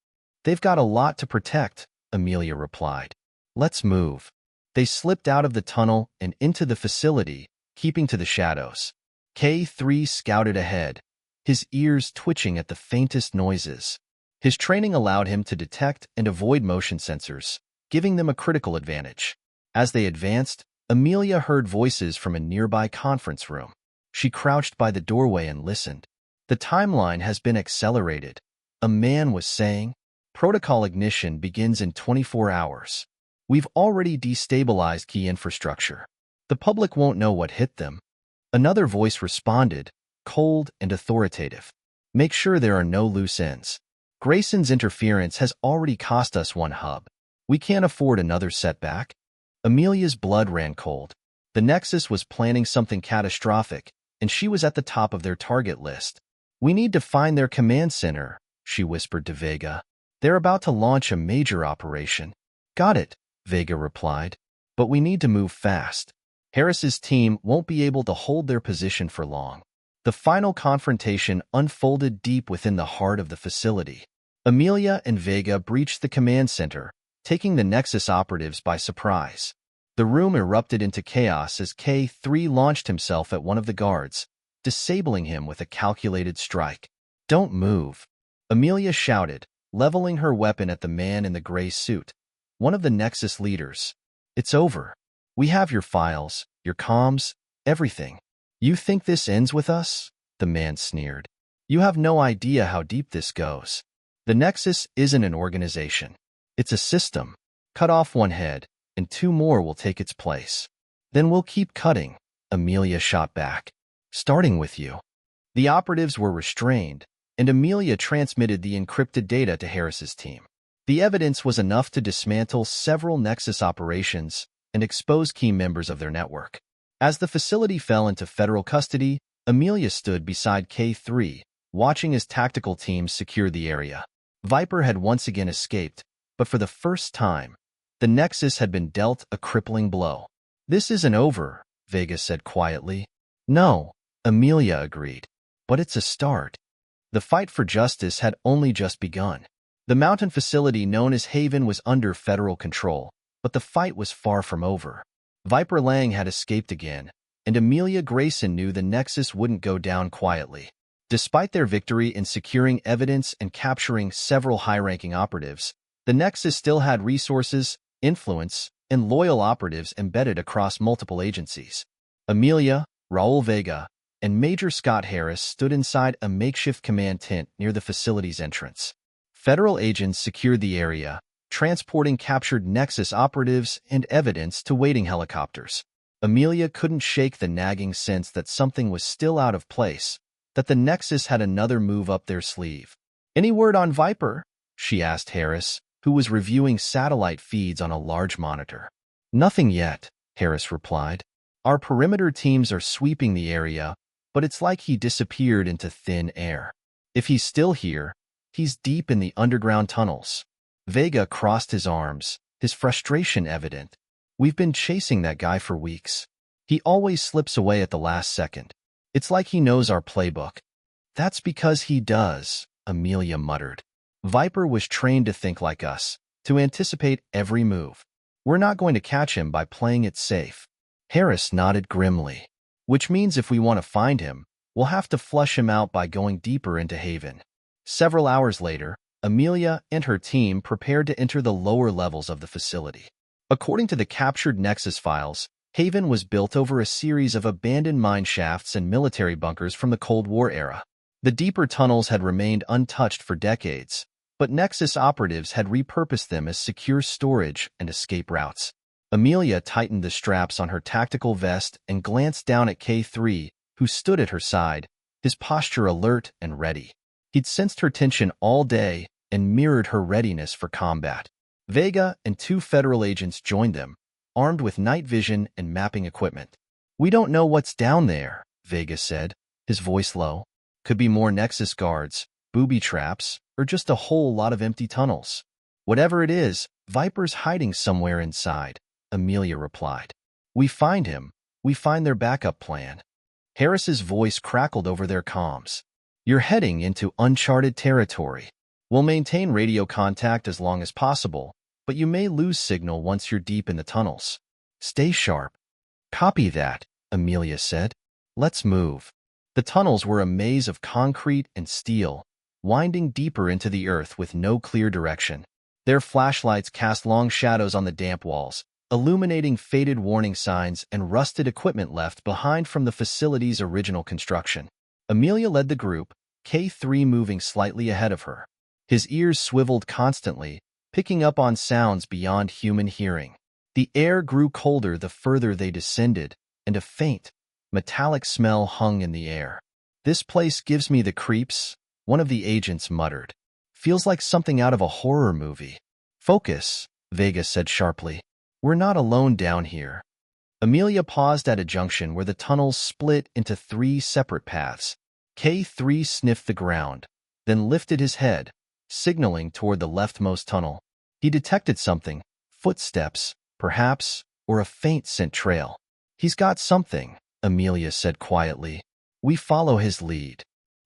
They've got a lot to protect," Amelia replied. "Let's move." They slipped out of the tunnel and into the facility, keeping to the shadows. K3 scouted ahead, his ears twitching at the faintest noises. His training allowed him to detect and avoid motion sensors, giving them a critical advantage. As they advanced, Amelia heard voices from a nearby conference room. She crouched by the doorway and listened. "The timeline has been accelerated," a man was saying. "Protocol ignition begins in 24 hours. We've already destabilized key infrastructure. The public won't know what hit them." Another voice responded, cold and authoritative. "Make sure there are no loose ends. Grayson's interference has already cost us 1 hub. We can't afford another setback." Amelia's blood ran cold. The Nexus was planning something catastrophic, and she was at the top of their target list. "We need to find their command center," she whispered to Vega. "They're about to launch a major operation." "Got it," Vega replied. "But we need to move fast. Harris's team won't be able to hold their position for long." The final confrontation unfolded deep within the heart of the facility. Amelia and Vega breached the command center, taking the Nexus operatives by surprise. The room erupted into chaos as K3 launched himself at one of the guards, disabling him with a calculated strike. "Don't move," Amelia shouted, leveling her weapon at the man in the gray suit, one of the Nexus leaders. "It's over. We have your files, your comms, everything. You think this ends with us? The man sneered. You have no idea how deep this goes. The Nexus isn't an organization. It's a system. Cut off one head, and two more will take its place. Then we'll keep cutting, Amelia shot back. Starting with you. The operatives were restrained, and Amelia transmitted the encrypted data to Harris's team. The evidence was enough to dismantle several Nexus operations and expose key members of their network. As the facility fell into federal custody, Amelia stood beside K3, watching his tactical teams secure the area. Viper had once again escaped, but for the first time, the Nexus had been dealt a crippling blow. This isn't over, Vega said quietly. No, Amelia agreed. But it's a start. The fight for justice had only just begun. The mountain facility known as Haven was under federal control, but the fight was far from over. Viper Lang had escaped again, and Amelia Grayson knew the Nexus wouldn't go down quietly. Despite their victory in securing evidence and capturing several high-ranking operatives, the Nexus still had resources, influence, and loyal operatives embedded across multiple agencies. Amelia, Raul Vega, and Major Scott Harris stood inside a makeshift command tent near the facility's entrance. Federal agents secured the area, transporting captured Nexus operatives and evidence to waiting helicopters. Amelia couldn't shake the nagging sense that something was still out of place, that the Nexus had another move up their sleeve. Any word on Viper? She asked Harris, who was reviewing satellite feeds on a large monitor. Nothing yet, Harris replied. Our perimeter teams are sweeping the area, but it's like he disappeared into thin air. If he's still here, he's deep in the underground tunnels. Vega crossed his arms, his frustration evident. We've been chasing that guy for weeks. He always slips away at the last second. It's like he knows our playbook. That's because he does, Amelia muttered. Viper was trained to think like us, to anticipate every move. We're not going to catch him by playing it safe. Harris nodded grimly. Which means if we want to find him, we'll have to flush him out by going deeper into Haven. Several hours later, Amelia and her team prepared to enter the lower levels of the facility. According to the captured Nexus files, Haven was built over a series of abandoned mine shafts and military bunkers from the Cold War era. The deeper tunnels had remained untouched for decades, but Nexus operatives had repurposed them as secure storage and escape routes. Amelia tightened the straps on her tactical vest and glanced down at K3, who stood at her side, his posture alert and ready. He'd sensed her tension all day and mirrored her readiness for combat. Vega and two federal agents joined them, armed with night vision and mapping equipment. We don't know what's down there, Vega said, his voice low. Could be more Nexus guards, booby traps, or just a whole lot of empty tunnels. Whatever it is, Viper's hiding somewhere inside, Amelia replied. We find him, we find their backup plan. Harris's voice crackled over their comms. You're heading into uncharted territory. We'll maintain radio contact as long as possible, but you may lose signal once you're deep in the tunnels. Stay sharp. Copy that, Amelia said. Let's move. The tunnels were a maze of concrete and steel, winding deeper into the earth with no clear direction. Their flashlights cast long shadows on the damp walls, illuminating faded warning signs and rusted equipment left behind from the facility's original construction. Amelia led the group, K3 moving slightly ahead of her. His ears swiveled constantly, picking up on sounds beyond human hearing. The air grew colder the further they descended, and a faint, metallic smell hung in the air. This place gives me the creeps, one of the agents muttered. Feels like something out of a horror movie. Focus, Vega said sharply. We're not alone down here. Amelia paused at a junction where the tunnels split into 3 separate paths. K3 sniffed the ground, then lifted his head, signaling toward the leftmost tunnel. He detected something, footsteps, perhaps, or a faint scent trail. He's got something, Amelia said quietly. We follow his lead.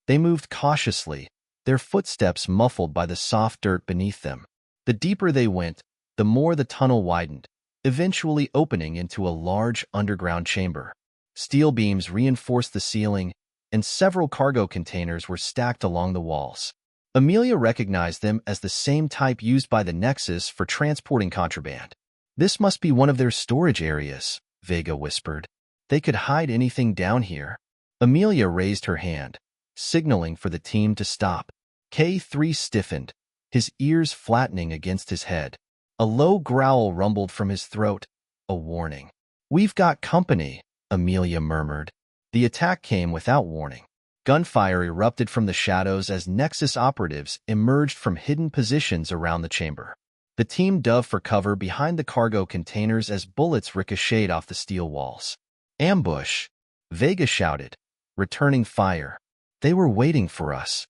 They moved cautiously, their footsteps muffled by the soft dirt beneath them. The deeper they went, the more the tunnel widened, eventually opening into a large underground chamber. Steel beams reinforced the ceiling, and several cargo containers were stacked along the walls. Amelia recognized them as the same type used by the Nexus for transporting contraband. This must be one of their storage areas, Vega whispered. They could hide anything down here. Amelia raised her hand, signaling for the team to stop. K3 stiffened, his ears flattening against his head. A low growl rumbled from his throat, a warning. "We've got company," Amelia murmured. The attack came without warning. Gunfire erupted from the shadows as Nexus operatives emerged from hidden positions around the chamber. The team dove for cover behind the cargo containers as bullets ricocheted off the steel walls. "Ambush!" Vega shouted, returning fire. "They were waiting for us."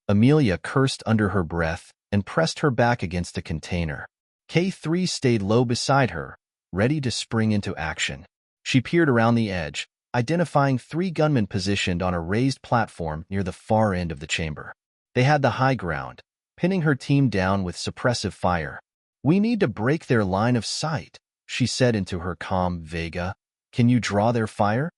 Amelia cursed under her breath and pressed her back against a container. K3 stayed low beside her, ready to spring into action. She peered around the edge, identifying 3 gunmen positioned on a raised platform near the far end of the chamber. They had the high ground, pinning her team down with suppressive fire. "We need to break their line of sight," she said into her comm. "Vega, can you draw their fire?"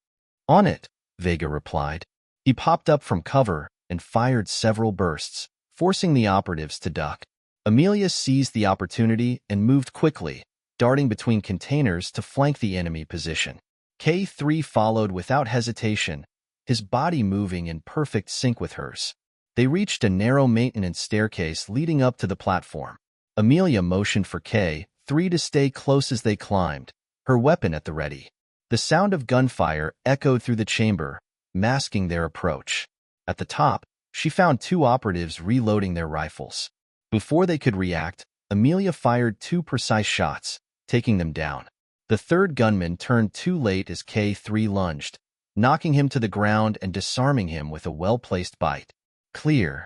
"On it," Vega replied. He popped up from cover and fired several bursts, forcing the operatives to duck. Amelia seized the opportunity and moved quickly, darting between containers to flank the enemy position. K3 followed without hesitation, his body moving in perfect sync with hers. They reached a narrow maintenance staircase leading up to the platform. Amelia motioned for K3 to stay close as they climbed, her weapon at the ready. The sound of gunfire echoed through the chamber, masking their approach. At the top, she found 2 operatives reloading their rifles. Before they could react, Amelia fired 2 precise shots, taking them down. The 3rd gunman turned too late as K3 lunged, knocking him to the ground and disarming him with a well-placed bite. "Clear,"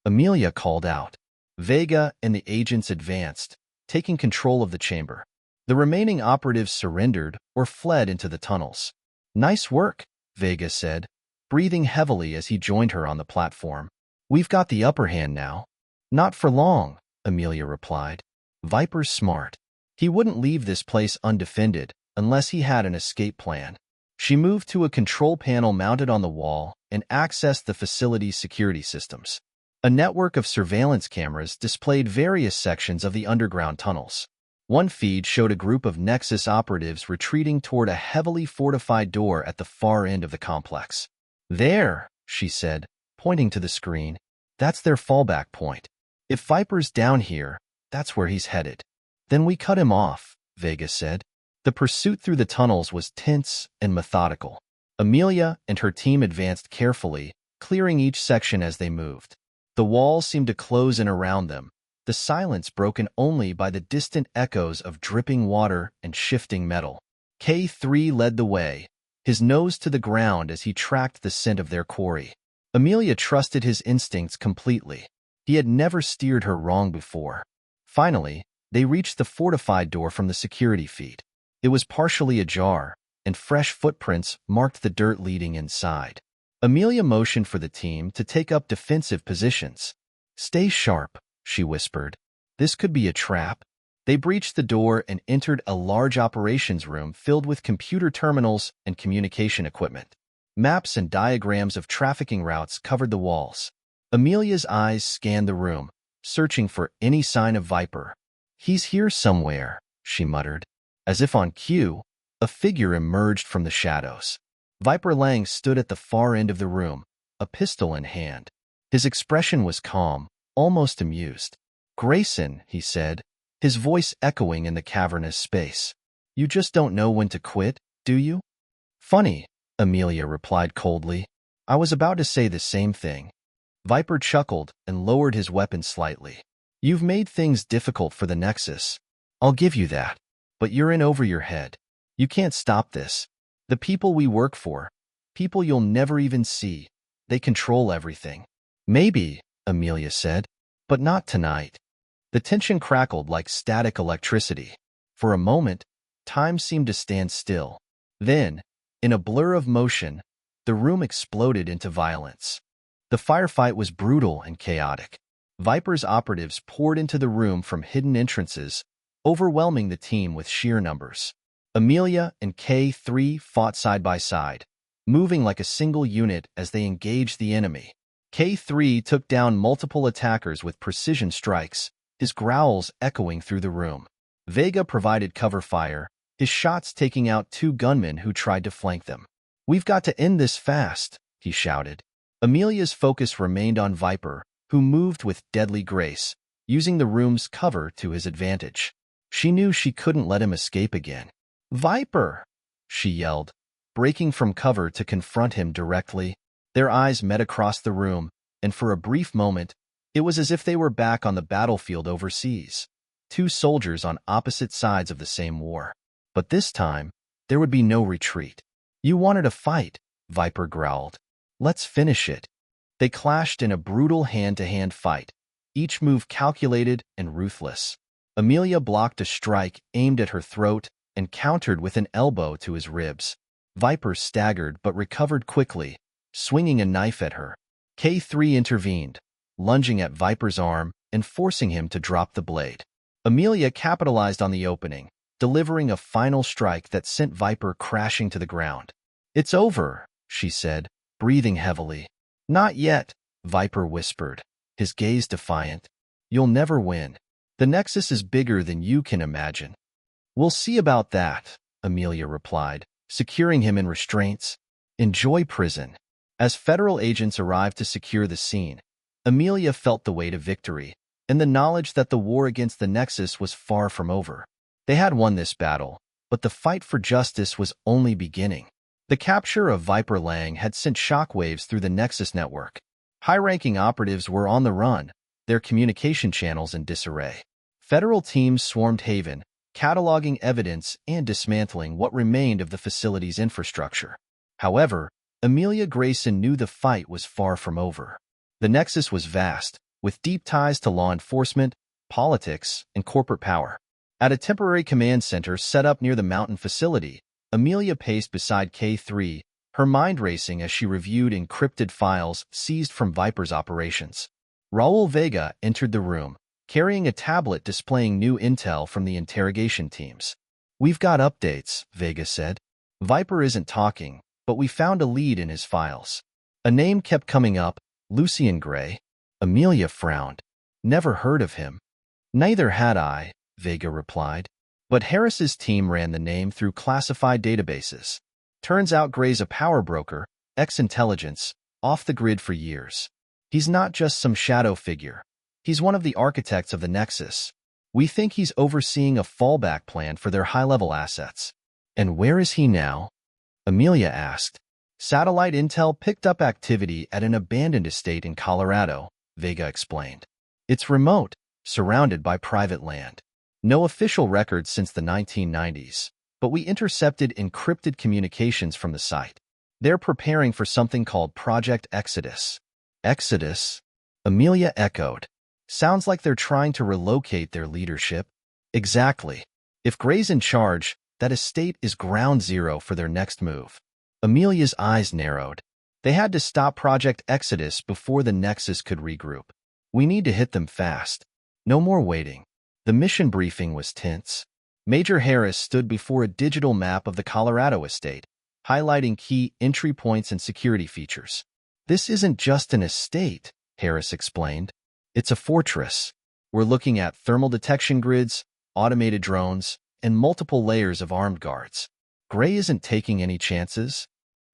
Amelia called out. Vega and the agents advanced, taking control of the chamber. The remaining operatives surrendered or fled into the tunnels. "Nice work," Vega said, breathing heavily as he joined her on the platform. "We've got the upper hand now." "Not for long," Amelia replied. "Viper's smart. He wouldn't leave this place undefended unless he had an escape plan." She moved to a control panel mounted on the wall and accessed the facility's security systems. A network of surveillance cameras displayed various sections of the underground tunnels. One feed showed a group of Nexus operatives retreating toward a heavily fortified door at the far end of the complex. "There," she said, pointing to the screen. "That's their fallback point. If Viper's down here, that's where he's headed." "Then we cut him off," Vega said. The pursuit through the tunnels was tense and methodical. Amelia and her team advanced carefully, clearing each section as they moved. The walls seemed to close in around them, the silence broken only by the distant echoes of dripping water and shifting metal. K3 led the way, his nose to the ground as he tracked the scent of their quarry. Amelia trusted his instincts completely. He had never steered her wrong before. Finally, they reached the fortified door from the security feed. It was partially ajar, and fresh footprints marked the dirt leading inside. Amelia motioned for the team to take up defensive positions. "Stay sharp," she whispered. "This could be a trap." They breached the door and entered a large operations room filled with computer terminals and communication equipment. Maps and diagrams of trafficking routes covered the walls. Amelia's eyes scanned the room, searching for any sign of Viper. "He's here somewhere," she muttered. As if on cue, a figure emerged from the shadows. Viper Lang stood at the far end of the room, a pistol in hand. His expression was calm, almost amused. "Grayson," he said, his voice echoing in the cavernous space. "You just don't know when to quit, do you?" "Funny," Amelia replied coldly. "I was about to say the same thing." Viper chuckled and lowered his weapon slightly. "You've made things difficult for the Nexus. I'll give you that. But you're in over your head. You can't stop this. The people we work for, people you'll never even see, they control everything." "Maybe," Amelia said, "but not tonight." The tension crackled like static electricity. For a moment, time seemed to stand still. Then, in a blur of motion, the room exploded into violence. The firefight was brutal and chaotic. Viper's operatives poured into the room from hidden entrances, overwhelming the team with sheer numbers. Amelia and K3 fought side by side, moving like a single unit as they engaged the enemy. K3 took down multiple attackers with precision strikes, his growls echoing through the room. Vega provided cover fire, his shots taking out 2 gunmen who tried to flank them. "We've got to end this fast," he shouted. Amelia's focus remained on Viper, who moved with deadly grace, using the room's cover to his advantage. She knew she couldn't let him escape again. "Viper!" she yelled, breaking from cover to confront him directly. Their eyes met across the room, and for a brief moment, it was as if they were back on the battlefield overseas. Two soldiers on opposite sides of the same war. But this time, there would be no retreat. "You wanted a fight," Viper growled. "Let's finish it." They clashed in a brutal hand-to-hand fight, each move calculated and ruthless. Amelia blocked a strike aimed at her throat and countered with an elbow to his ribs. Viper staggered but recovered quickly, swinging a knife at her. K3 intervened, lunging at Viper's arm and forcing him to drop the blade. Amelia capitalized on the opening, delivering a final strike that sent Viper crashing to the ground. "It's over," she said, breathing heavily. "Not yet," Viper whispered, his gaze defiant. "You'll never win. The Nexus is bigger than you can imagine." "We'll see about that," Amelia replied, securing him in restraints. "Enjoy prison." As federal agents arrived to secure the scene, Amelia felt the weight of victory and the knowledge that the war against the Nexus was far from over. They had won this battle, but the fight for justice was only beginning. The capture of Viper Lang had sent shockwaves through the Nexus network. High-ranking operatives were on the run, their communication channels in disarray. Federal teams swarmed Haven, cataloging evidence and dismantling what remained of the facility's infrastructure. However, Amelia Grayson knew the fight was far from over. The Nexus was vast, with deep ties to law enforcement, politics, and corporate power. At a temporary command center set up near the mountain facility, Amelia paced beside K3, her mind racing as she reviewed encrypted files seized from Viper's operations. Raul Vega entered the room, carrying a tablet displaying new intel from the interrogation teams. "We've got updates," Vega said. "Viper isn't talking, but we found a lead in his files." A name kept coming up, Lucian Gray. Amelia frowned. "Never heard of him." "Neither had I," Vega replied. "But Harris's team ran the name through classified databases. Turns out Gray's a power broker, ex-intelligence, off the grid for years. He's not just some shadow figure. He's one of the architects of the Nexus. We think he's overseeing a fallback plan for their high-level assets." "And where is he now?" Amelia asked. "Satellite intel picked up activity at an abandoned estate in Colorado," Vega explained. "It's remote, surrounded by private land. No official records since the 1990s, but we intercepted encrypted communications from the site. They're preparing for something called Project Exodus." "Exodus?" Amelia echoed. "Sounds like they're trying to relocate their leadership." "Exactly. If Gray's in charge, that estate is ground zero for their next move." Amelia's eyes narrowed. They had to stop Project Exodus before the Nexus could regroup. "We need to hit them fast. No more waiting." The mission briefing was tense. Major Harris stood before a digital map of the Colorado estate, highlighting key entry points and security features. "This isn't just an estate," Harris explained. "It's a fortress. We're looking at thermal detection grids, automated drones, and multiple layers of armed guards. Gray isn't taking any chances."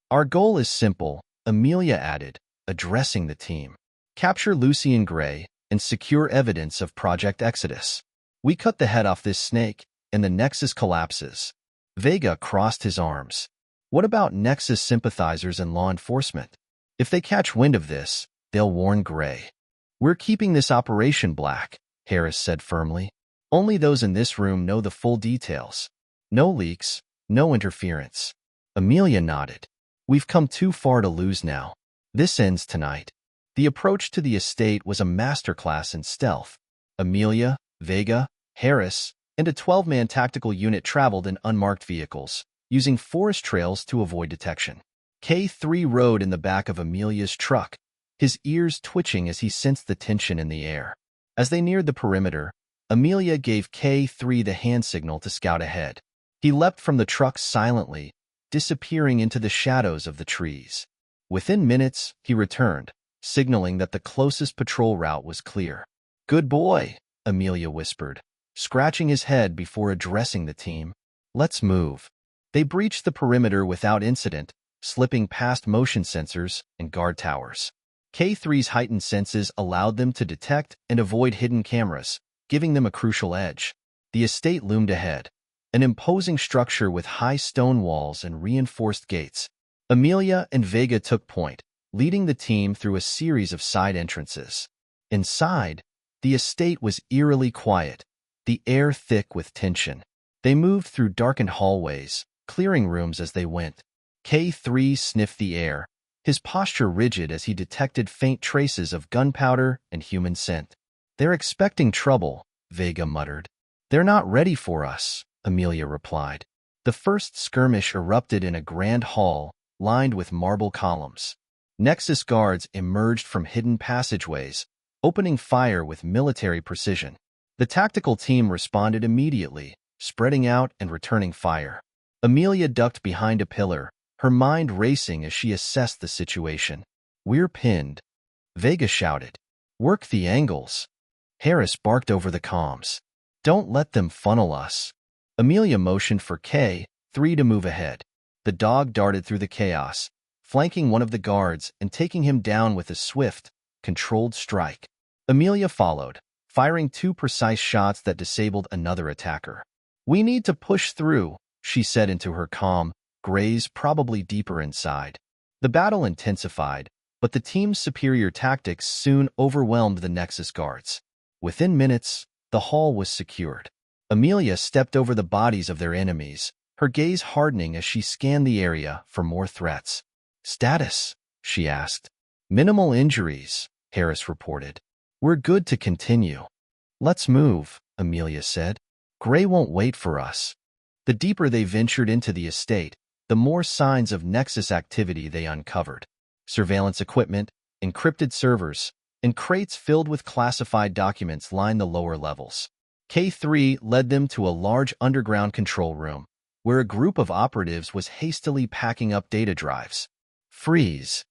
"Our goal is simple," Amelia added, addressing the team. "Capture Lucian Gray and secure evidence of Project Exodus. We cut the head off this snake, and the Nexus collapses." Vega crossed his arms. "What about Nexus sympathizers and law enforcement? If they catch wind of this, they'll warn Gray." "We're keeping this operation black," Harris said firmly. "Only those in this room know the full details. No leaks, no interference." Amelia nodded. "We've come too far to lose now. This ends tonight." The approach to the estate was a masterclass in stealth. Amelia, Vega, Harris, and a 12-man tactical unit traveled in unmarked vehicles, using forest trails to avoid detection. K3 rode in the back of Amelia's truck, his ears twitching as he sensed the tension in the air. As they neared the perimeter, Amelia gave K3 the hand signal to scout ahead. He leapt from the truck silently, disappearing into the shadows of the trees. Within minutes, he returned, signaling that the closest patrol route was clear. "Good boy," Amelia whispered, scratching his head before addressing the team. "Let's move." They breached the perimeter without incident, slipping past motion sensors and guard towers. K3's heightened senses allowed them to detect and avoid hidden cameras, giving them a crucial edge. The estate loomed ahead, an imposing structure with high stone walls and reinforced gates. Amelia and Vega took point, leading the team through a series of side entrances. Inside, the estate was eerily quiet, the air thick with tension. They moved through darkened hallways, clearing rooms as they went. K3 sniffed the air, his posture rigid as he detected faint traces of gunpowder and human scent. "They're expecting trouble," Vega muttered. "They're not ready for us," Amelia replied. The first skirmish erupted in a grand hall lined with marble columns. Nexus guards emerged from hidden passageways, opening fire with military precision. The tactical team responded immediately, spreading out and returning fire. Amelia ducked behind a pillar, her mind racing as she assessed the situation. "We're pinned," Vega shouted. "Work the angles." Harris barked over the comms. "Don't let them funnel us." Amelia motioned for K3 to move ahead. The dog darted through the chaos, flanking one of the guards and taking him down with a swift, controlled strike. Amelia followed, firing 2 precise shots that disabled another attacker. "We need to push through," she said into her comm, Gray's probably deeper inside. The battle intensified, but the team's superior tactics soon overwhelmed the Nexus guards. Within minutes, the hall was secured. Amelia stepped over the bodies of their enemies, her gaze hardening as she scanned the area for more threats. "Status?" she asked. "Minimal injuries," Harris reported. "We're good to continue." "Let's move," Amelia said. "Gray won't wait for us." The deeper they ventured into the estate, the more signs of Nexus activity they uncovered. Surveillance equipment, encrypted servers, and crates filled with classified documents lined the lower levels. K3 led them to a large underground control room, where a group of operatives was hastily packing up data drives. "Freeze!"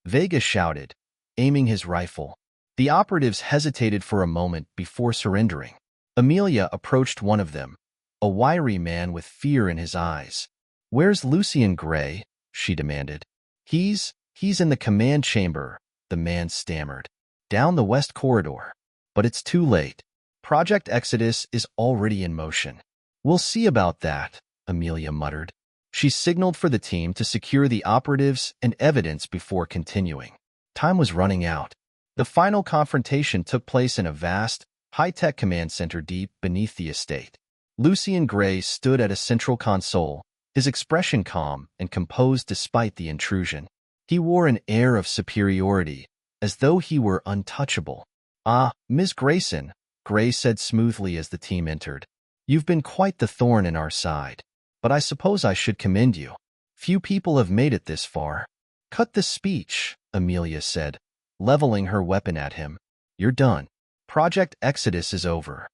Vega shouted, aiming his rifle. The operatives hesitated for a moment before surrendering. Amelia approached one of them, a wiry man with fear in his eyes. "Where's Lucian Gray?" she demanded. He's in the command chamber," the man stammered. "Down the west corridor. But it's too late. Project Exodus is already in motion." "We'll see about that," Amelia muttered. She signaled for the team to secure the operatives and evidence before continuing. Time was running out. The final confrontation took place in a vast, high-tech command center deep beneath the estate. Lucian Gray stood at a central console, his expression calm and composed despite the intrusion. He wore an air of superiority, as though he were untouchable. "Ah, Ms. Grayson," Gray said smoothly as the team entered. "You've been quite the thorn in our side. But I suppose I should commend you. Few people have made it this far." "Cut the speech," Amelia said, leveling her weapon at him. "You're done. Project Exodus is over."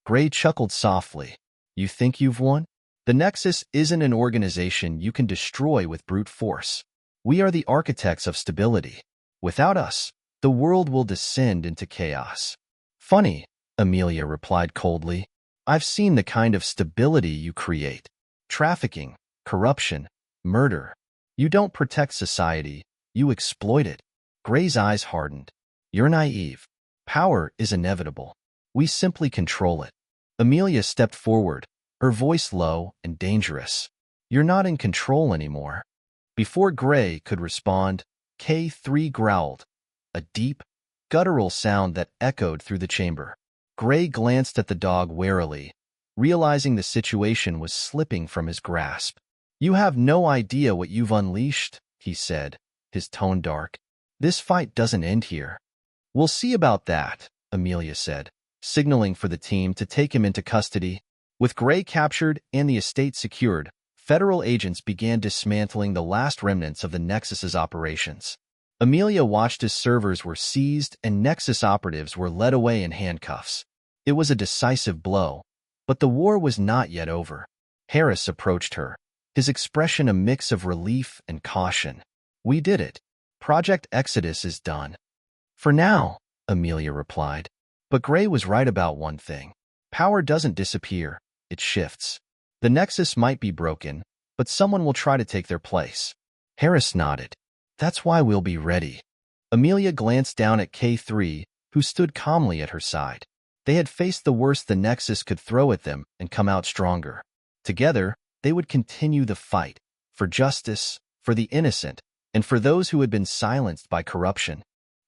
Gray chuckled softly. "You think you've won? The Nexus isn't an organization you can destroy with brute force. We are the architects of stability. Without us, the world will descend into chaos." "Funny," Amelia replied coldly. "I've seen the kind of stability you create. Trafficking, corruption, murder. You don't protect society, you exploit it." Gray's eyes hardened. "You're naive. Power is inevitable. We simply control it." Amelia stepped forward, her voice low and dangerous. "You're not in control anymore." Before Gray could respond, K3 growled, a deep, guttural sound that echoed through the chamber. Gray glanced at the dog warily, realizing the situation was slipping from his grasp. "You have no idea what you've unleashed," he said, his tone dark. "This fight doesn't end here." "We'll see about that," Amelia said, signaling for the team to take him into custody. With Gray captured and the estate secured, federal agents began dismantling the last remnants of the Nexus's operations. Amelia watched as servers were seized and Nexus operatives were led away in handcuffs. It was a decisive blow, but the war was not yet over. Harris approached her, his expression a mix of relief and caution. "We did it. Project Exodus is done." "For now," Amelia replied. But Gray was right about one thing. Power doesn't disappear, it shifts. The Nexus might be broken, but someone will try to take their place. Harris nodded. That's why we'll be ready. Amelia glanced down at K3, who stood calmly at her side. They had faced the worst the Nexus could throw at them and come out stronger. Together, they would continue the fight, for justice, for the innocent, and for those who had been silenced by corruption.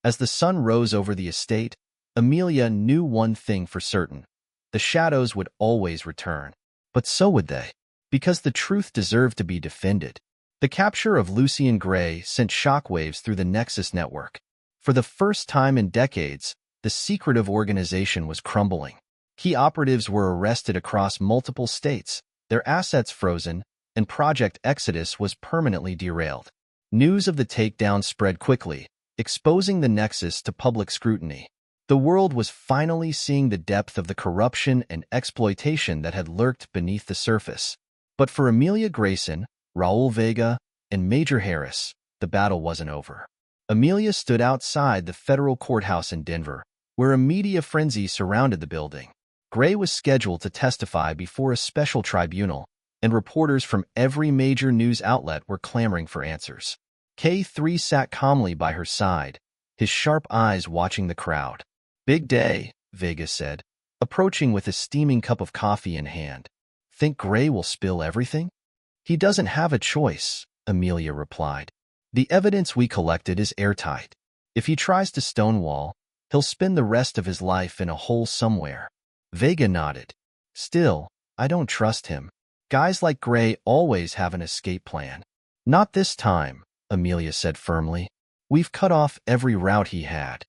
As the sun rose over the estate, Amelia knew one thing for certain. The shadows would always return. But so would they, because the truth deserved to be defended. The capture of Lucian Gray sent shockwaves through the Nexus network. For the first time in decades, the secretive organization was crumbling. Key operatives were arrested across multiple states, their assets frozen, and Project Exodus was permanently derailed. News of the takedown spread quickly, exposing the Nexus to public scrutiny. The world was finally seeing the depth of the corruption and exploitation that had lurked beneath the surface. But for Amelia Grayson, Raul Vega, and Major Harris, the battle wasn't over. Amelia stood outside the federal courthouse in Denver, where a media frenzy surrounded the building. Gray was scheduled to testify before a special tribunal, and reporters from every major news outlet were clamoring for answers. K3 sat calmly by her side, his sharp eyes watching the crowd. Big day, Vega said, approaching with a steaming cup of coffee in hand. Think Gray will spill everything? He doesn't have a choice, Amelia replied. The evidence we collected is airtight. If he tries to stonewall, he'll spend the rest of his life in a hole somewhere. Vega nodded. Still, I don't trust him. Guys like Gray always have an escape plan. Not this time, Amelia said firmly. We've cut off every route he had.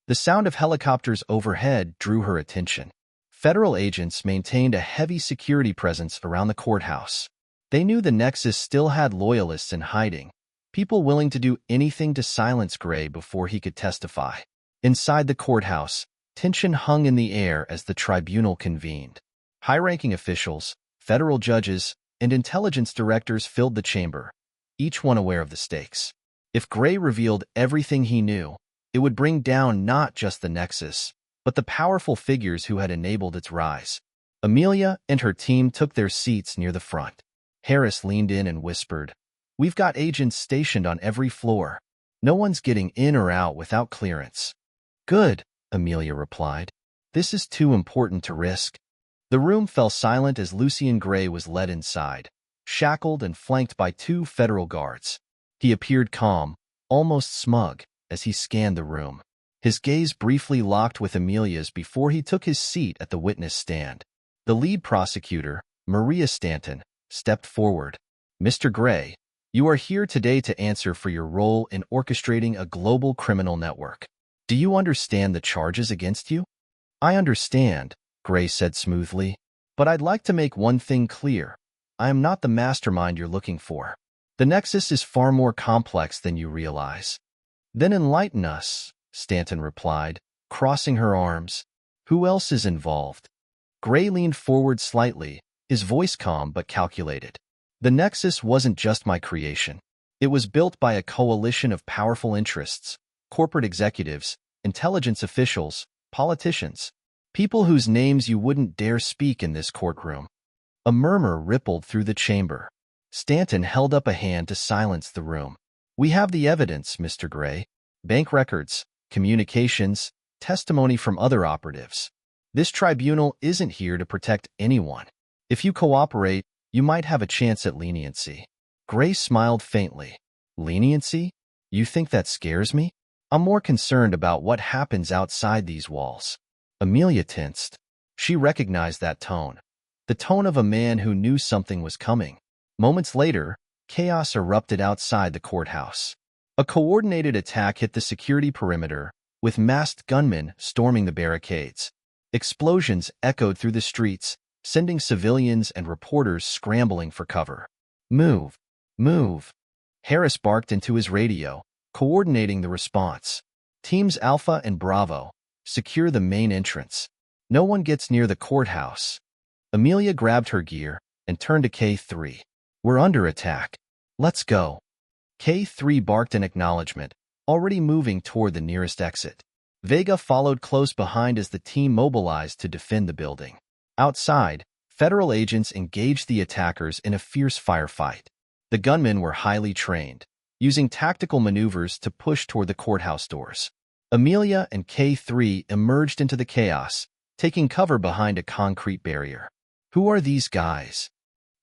The sound of helicopters overhead drew her attention. Federal agents maintained a heavy security presence around the courthouse. They knew the Nexus still had loyalists in hiding, people willing to do anything to silence Gray before he could testify. Inside the courthouse, tension hung in the air as the tribunal convened. High-ranking officials, federal judges, and intelligence directors filled the chamber, each one aware of the stakes. If Gray revealed everything he knew, it would bring down not just the Nexus, but the powerful figures who had enabled its rise. Amelia and her team took their seats near the front. Harris leaned in and whispered, "We've got agents stationed on every floor. No one's getting in or out without clearance." "Good," Amelia replied. "This is too important to risk." The room fell silent as Lucian Gray was led inside, shackled and flanked by 2 federal guards. He appeared calm, almost smug, as he scanned the room. His gaze briefly locked with Amelia's before he took his seat at the witness stand. The lead prosecutor, Maria Stanton, stepped forward. "Mr. Gray, you are here today to answer for your role in orchestrating a global criminal network. Do you understand the charges against you?" "I understand," Gray said smoothly, "but I'd like to make one thing clear. I am not the mastermind you're looking for. The Nexus is far more complex than you realize." "Then enlighten us," Stanton replied, crossing her arms. "Who else is involved?" Gray leaned forward slightly, his voice calm but calculated. "The Nexus wasn't just my creation. It was built by a coalition of powerful interests, corporate executives, intelligence officials, politicians, people whose names you wouldn't dare speak in this courtroom." A murmur rippled through the chamber. Stanton held up a hand to silence the room. "We have the evidence, Mr. Gray. Bank records, communications, testimony from other operatives. This tribunal isn't here to protect anyone. If you cooperate, you might have a chance at leniency." Gray smiled faintly. "Leniency? You think that scares me? I'm more concerned about what happens outside these walls." Amelia tensed. She recognized that tone. The tone of a man who knew something was coming. Moments later, chaos erupted outside the courthouse. A coordinated attack hit the security perimeter, with masked gunmen storming the barricades. Explosions echoed through the streets, sending civilians and reporters scrambling for cover. "Move! Move!" Harris barked into his radio, coordinating the response. "Teams Alpha and Bravo, secure the main entrance. No one gets near the courthouse." Amelia grabbed her gear and turned to K3. "We're under attack. Let's go." K3 barked in acknowledgement, already moving toward the nearest exit. Vega followed close behind as the team mobilized to defend the building. Outside, federal agents engaged the attackers in a fierce firefight. The gunmen were highly trained, using tactical maneuvers to push toward the courthouse doors. Amelia and K3 emerged into the chaos, taking cover behind a concrete barrier. "Who are these guys?"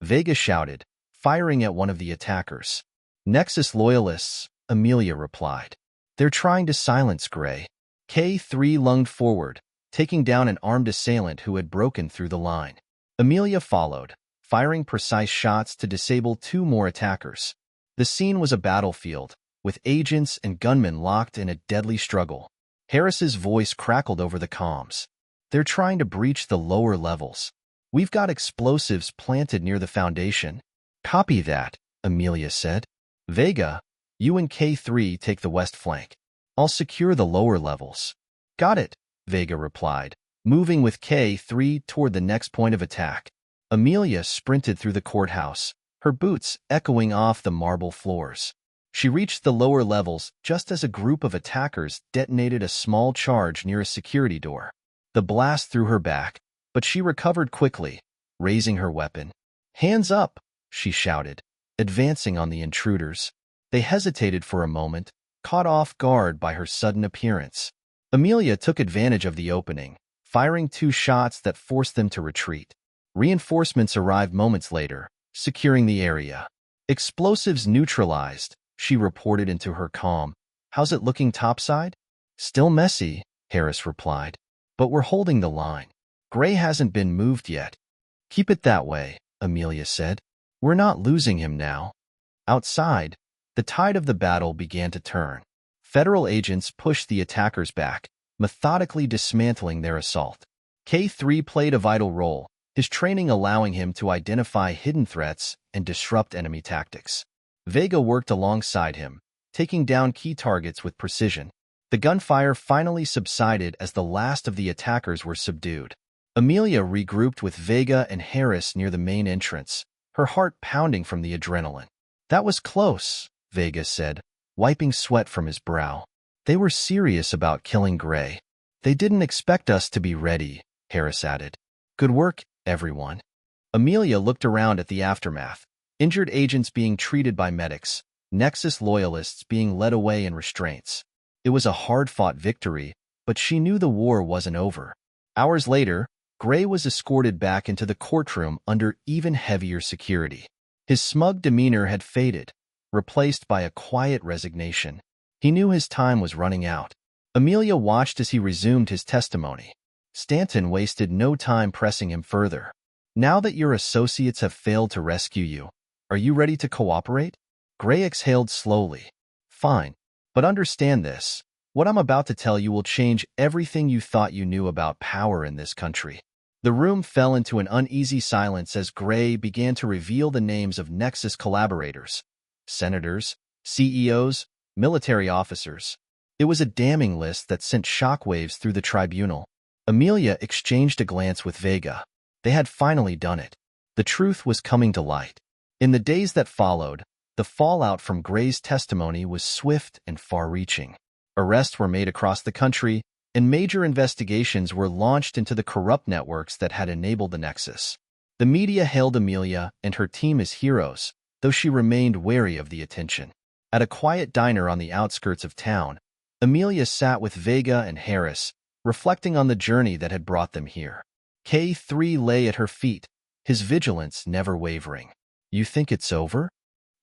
Vega shouted, firing at one of the attackers. "Nexus loyalists," Amelia replied. "They're trying to silence Gray." K3 lunged forward, taking down an armed assailant who had broken through the line. Amelia followed, firing precise shots to disable 2 more attackers. The scene was a battlefield, with agents and gunmen locked in a deadly struggle. Harris's voice crackled over the comms. "They're trying to breach the lower levels. We've got explosives planted near the foundation." "Copy that," Amelia said. "Vega, you and K3 take the west flank. I'll secure the lower levels." "Got it," Vega replied, moving with K3 toward the next point of attack. Amelia sprinted through the courthouse, her boots echoing off the marble floors. She reached the lower levels just as a group of attackers detonated a small charge near a security door. The blast threw her back, but she recovered quickly, raising her weapon. "Hands up!" she shouted, advancing on the intruders. They hesitated for a moment, caught off guard by her sudden appearance. Amelia took advantage of the opening, firing 2 shots that forced them to retreat. Reinforcements arrived moments later, securing the area. "Explosives neutralized," she reported into her comm. "How's it looking topside?" "Still messy," Harris replied. "But we're holding the line. Gray hasn't been moved yet." "Keep it that way," Amelia said. "We're not losing him now." Outside, the tide of the battle began to turn. Federal agents pushed the attackers back, methodically dismantling their assault. K3 played a vital role, his training allowing him to identify hidden threats and disrupt enemy tactics. Vega worked alongside him, taking down key targets with precision. The gunfire finally subsided as the last of the attackers were subdued. Amelia regrouped with Vega and Harris near the main entrance, her heart pounding from the adrenaline. "That was close," Vega said, wiping sweat from his brow. "They were serious about killing Gray." "They didn't expect us to be ready," Harris added. "Good work, everyone." Amelia looked around at the aftermath, injured agents being treated by medics, Nexus loyalists being led away in restraints. It was a hard-fought victory, but she knew the war wasn't over. Hours later, Gray was escorted back into the courtroom under even heavier security. His smug demeanor had faded, replaced by a quiet resignation. He knew his time was running out. Amelia watched as he resumed his testimony. Stanton wasted no time pressing him further. "Now that your associates have failed to rescue you, are you ready to cooperate?" Gray exhaled slowly. "Fine. But understand this. What I'm about to tell you will change everything you thought you knew about power in this country." The room fell into an uneasy silence as Gray began to reveal the names of Nexus collaborators, senators, CEOs, military officers. It was a damning list that sent shockwaves through the tribunal. Amelia exchanged a glance with Vega. They had finally done it. The truth was coming to light. In the days that followed, the fallout from Gray's testimony was swift and far-reaching. Arrests were made across the country, and major investigations were launched into the corrupt networks that had enabled the Nexus. The media hailed Amelia and her team as heroes, though she remained wary of the attention. At a quiet diner on the outskirts of town, Amelia sat with Vega and Harris, reflecting on the journey that had brought them here. K3 lay at her feet, his vigilance never wavering. "You think it's over?"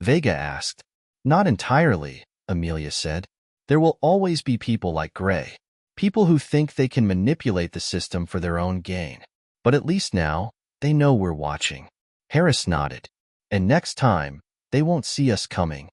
Vega asked. "Not entirely," Amelia said. "There will always be people like Gray. People who think they can manipulate the system for their own gain. But at least now, they know we're watching." Harris nodded. "And next time, they won't see us coming."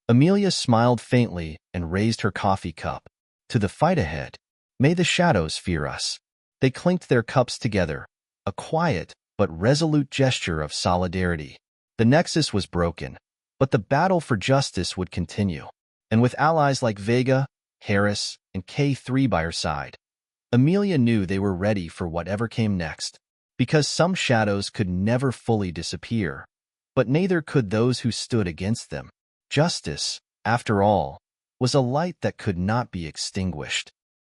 Amelia smiled faintly and raised her coffee cup. "To the fight ahead. May the shadows fear us." They clinked their cups together, a quiet but resolute gesture of solidarity. The Nexus was broken, but the battle for justice would continue. And with allies like Vega, Harris, and K3 by her side, Amelia knew they were ready for whatever came next. Because some shadows could never fully disappear, but neither could those who stood against them. Justice, after all, was a light that could not be extinguished.